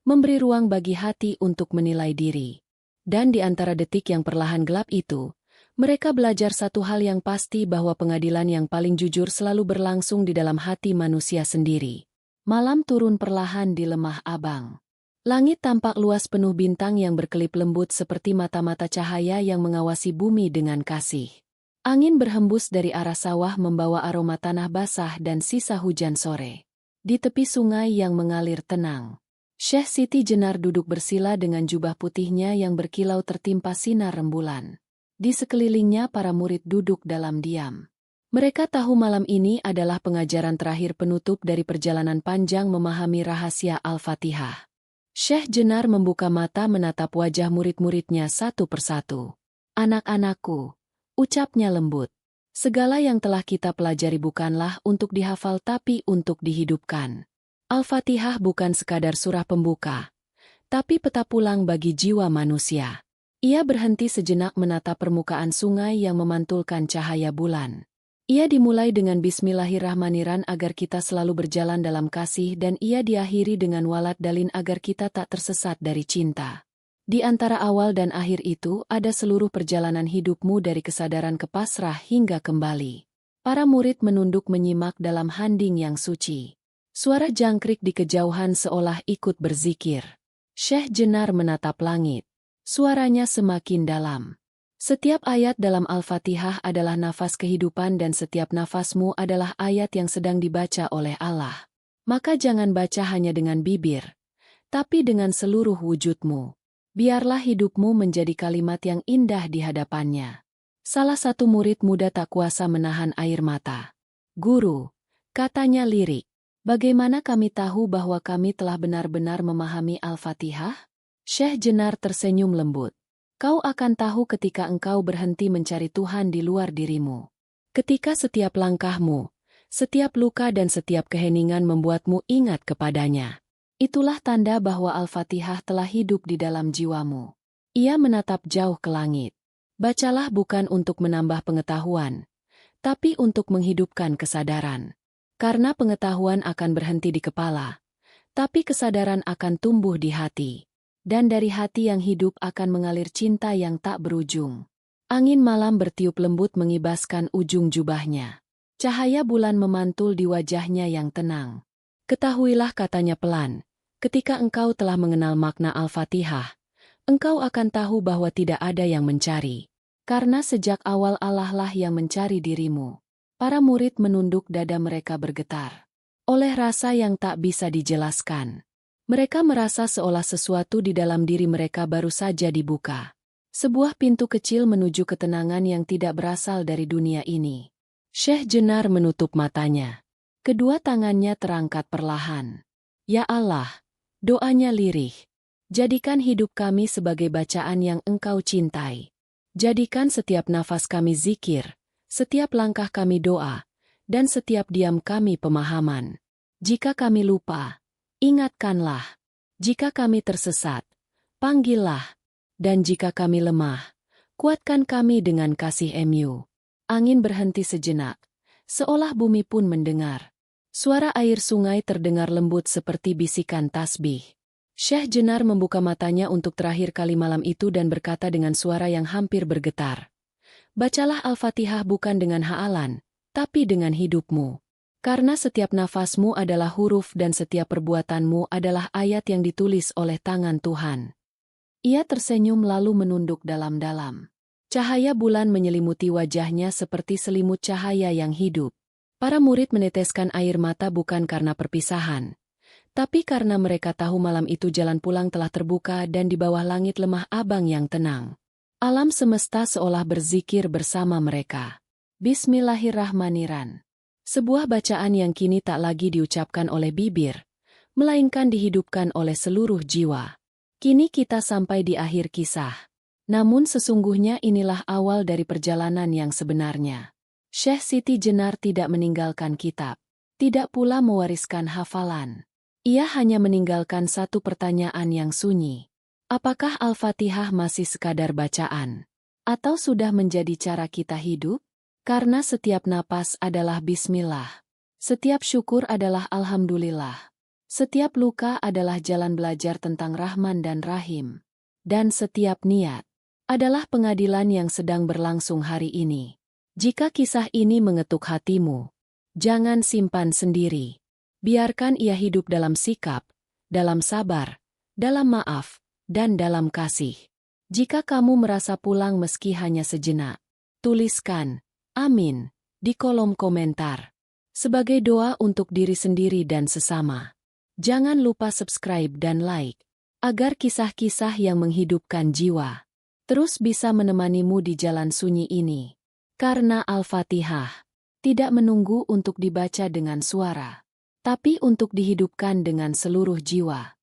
memberi ruang bagi hati untuk menilai diri. Dan di antara detik yang perlahan gelap itu, mereka belajar satu hal yang pasti, bahwa pengadilan yang paling jujur selalu berlangsung di dalam hati manusia sendiri. Malam turun perlahan di Lemah Abang. Langit tampak luas penuh bintang yang berkelip lembut seperti mata-mata cahaya yang mengawasi bumi dengan kasih. Angin berhembus dari arah sawah membawa aroma tanah basah dan sisa hujan sore. Di tepi sungai yang mengalir tenang, Syekh Siti Jenar duduk bersila dengan jubah putihnya yang berkilau tertimpa sinar rembulan. Di sekelilingnya para murid duduk dalam diam. Mereka tahu malam ini adalah pengajaran terakhir penutup dari perjalanan panjang memahami rahasia Al-Fatihah. Syekh Jenar membuka mata menatap wajah murid-muridnya satu persatu. "Anak-anakku," ucapnya lembut, "segala yang telah kita pelajari bukanlah untuk dihafal tapi untuk dihidupkan. Al-Fatihah bukan sekadar surah pembuka, tapi peta pulang bagi jiwa manusia." Ia berhenti sejenak menatap permukaan sungai yang memantulkan cahaya bulan. Ia dimulai dengan Bismillahirrahmanirrahim agar kita selalu berjalan dalam kasih, dan ia diakhiri dengan Walad Dalin agar kita tak tersesat dari cinta. Di antara awal dan akhir itu ada seluruh perjalanan hidupmu dari kesadaran ke pasrah hingga kembali. Para murid menunduk menyimak dalam hening yang suci. Suara jangkrik di kejauhan seolah ikut berzikir. Syekh Jenar menatap langit. Suaranya semakin dalam. Setiap ayat dalam Al-Fatihah adalah nafas kehidupan dan setiap nafasmu adalah ayat yang sedang dibaca oleh Allah. Maka jangan baca hanya dengan bibir, tapi dengan seluruh wujudmu. Biarlah hidupmu menjadi kalimat yang indah di hadapannya. Salah satu murid muda tak kuasa menahan air mata. "Guru," katanya lirik, Bagaimana kami tahu bahwa kami telah benar-benar memahami Al-Fatihah? Syekh Jenar tersenyum lembut. Kau akan tahu ketika engkau berhenti mencari Tuhan di luar dirimu. Ketika setiap langkahmu, setiap luka dan setiap keheningan membuatmu ingat kepadanya. Itulah tanda bahwa Al-Fatihah telah hidup di dalam jiwamu. Ia menatap jauh ke langit. Bacalah bukan untuk menambah pengetahuan, tapi untuk menghidupkan kesadaran. Karena pengetahuan akan berhenti di kepala, tapi kesadaran akan tumbuh di hati. Dan dari hati yang hidup akan mengalir cinta yang tak berujung. Angin malam bertiup lembut mengibaskan ujung jubahnya. Cahaya bulan memantul di wajahnya yang tenang. Ketahuilah, katanya pelan, ketika engkau telah mengenal makna Al-Fatihah, engkau akan tahu bahwa tidak ada yang mencari. Karena sejak awal Allah lah yang mencari dirimu. Para murid menunduk, dada mereka bergetar. Oleh rasa yang tak bisa dijelaskan. Mereka merasa seolah sesuatu di dalam diri mereka baru saja dibuka. Sebuah pintu kecil menuju ketenangan yang tidak berasal dari dunia ini. Syekh Jenar menutup matanya. Kedua tangannya terangkat perlahan. Ya Allah, doanya lirih. Jadikan hidup kami sebagai bacaan yang Engkau cintai. Jadikan setiap nafas kami zikir, setiap langkah kami doa, dan setiap diam kami pemahaman. Jika kami lupa, ingatkanlah. Jika kami tersesat, panggillah. Dan jika kami lemah, kuatkan kami dengan kasih MU. Angin berhenti sejenak, seolah bumi pun mendengar. Suara air sungai terdengar lembut seperti bisikan tasbih. Syekh Jenar membuka matanya untuk terakhir kali malam itu dan berkata dengan suara yang hampir bergetar. Bacalah Al-Fatihah bukan dengan hafalan, tapi dengan hidupmu. Karena setiap nafasmu adalah huruf dan setiap perbuatanmu adalah ayat yang ditulis oleh tangan Tuhan. Ia tersenyum lalu menunduk dalam-dalam. Cahaya bulan menyelimuti wajahnya seperti selimut cahaya yang hidup. Para murid meneteskan air mata bukan karena perpisahan, tapi karena mereka tahu malam itu jalan pulang telah terbuka dan di bawah langit lemah abang yang tenang. Alam semesta seolah berzikir bersama mereka. Bismillahirrahmanirrahim. Sebuah bacaan yang kini tak lagi diucapkan oleh bibir, melainkan dihidupkan oleh seluruh jiwa. Kini kita sampai di akhir kisah. Namun sesungguhnya inilah awal dari perjalanan yang sebenarnya. Syekh Siti Jenar tidak meninggalkan kitab, tidak pula mewariskan hafalan. Ia hanya meninggalkan satu pertanyaan yang sunyi. Apakah Al-Fatihah masih sekadar bacaan? Atau sudah menjadi cara kita hidup? Karena setiap napas adalah bismillah. Setiap syukur adalah alhamdulillah. Setiap luka adalah jalan belajar tentang Rahman dan Rahim. Dan setiap niat adalah pengadilan yang sedang berlangsung hari ini. Jika kisah ini mengetuk hatimu, jangan simpan sendiri. Biarkan ia hidup dalam sikap, dalam sabar, dalam maaf, dan dalam kasih. Jika kamu merasa pulang meski hanya sejenak, tuliskan, amin, di kolom komentar. Sebagai doa untuk diri sendiri dan sesama. Jangan lupa subscribe dan like, agar kisah-kisah yang menghidupkan jiwa terus bisa menemanimu di jalan sunyi ini. Karena Al-Fatihah tidak menunggu untuk dibaca dengan suara, tapi untuk dihidupkan dengan seluruh jiwa.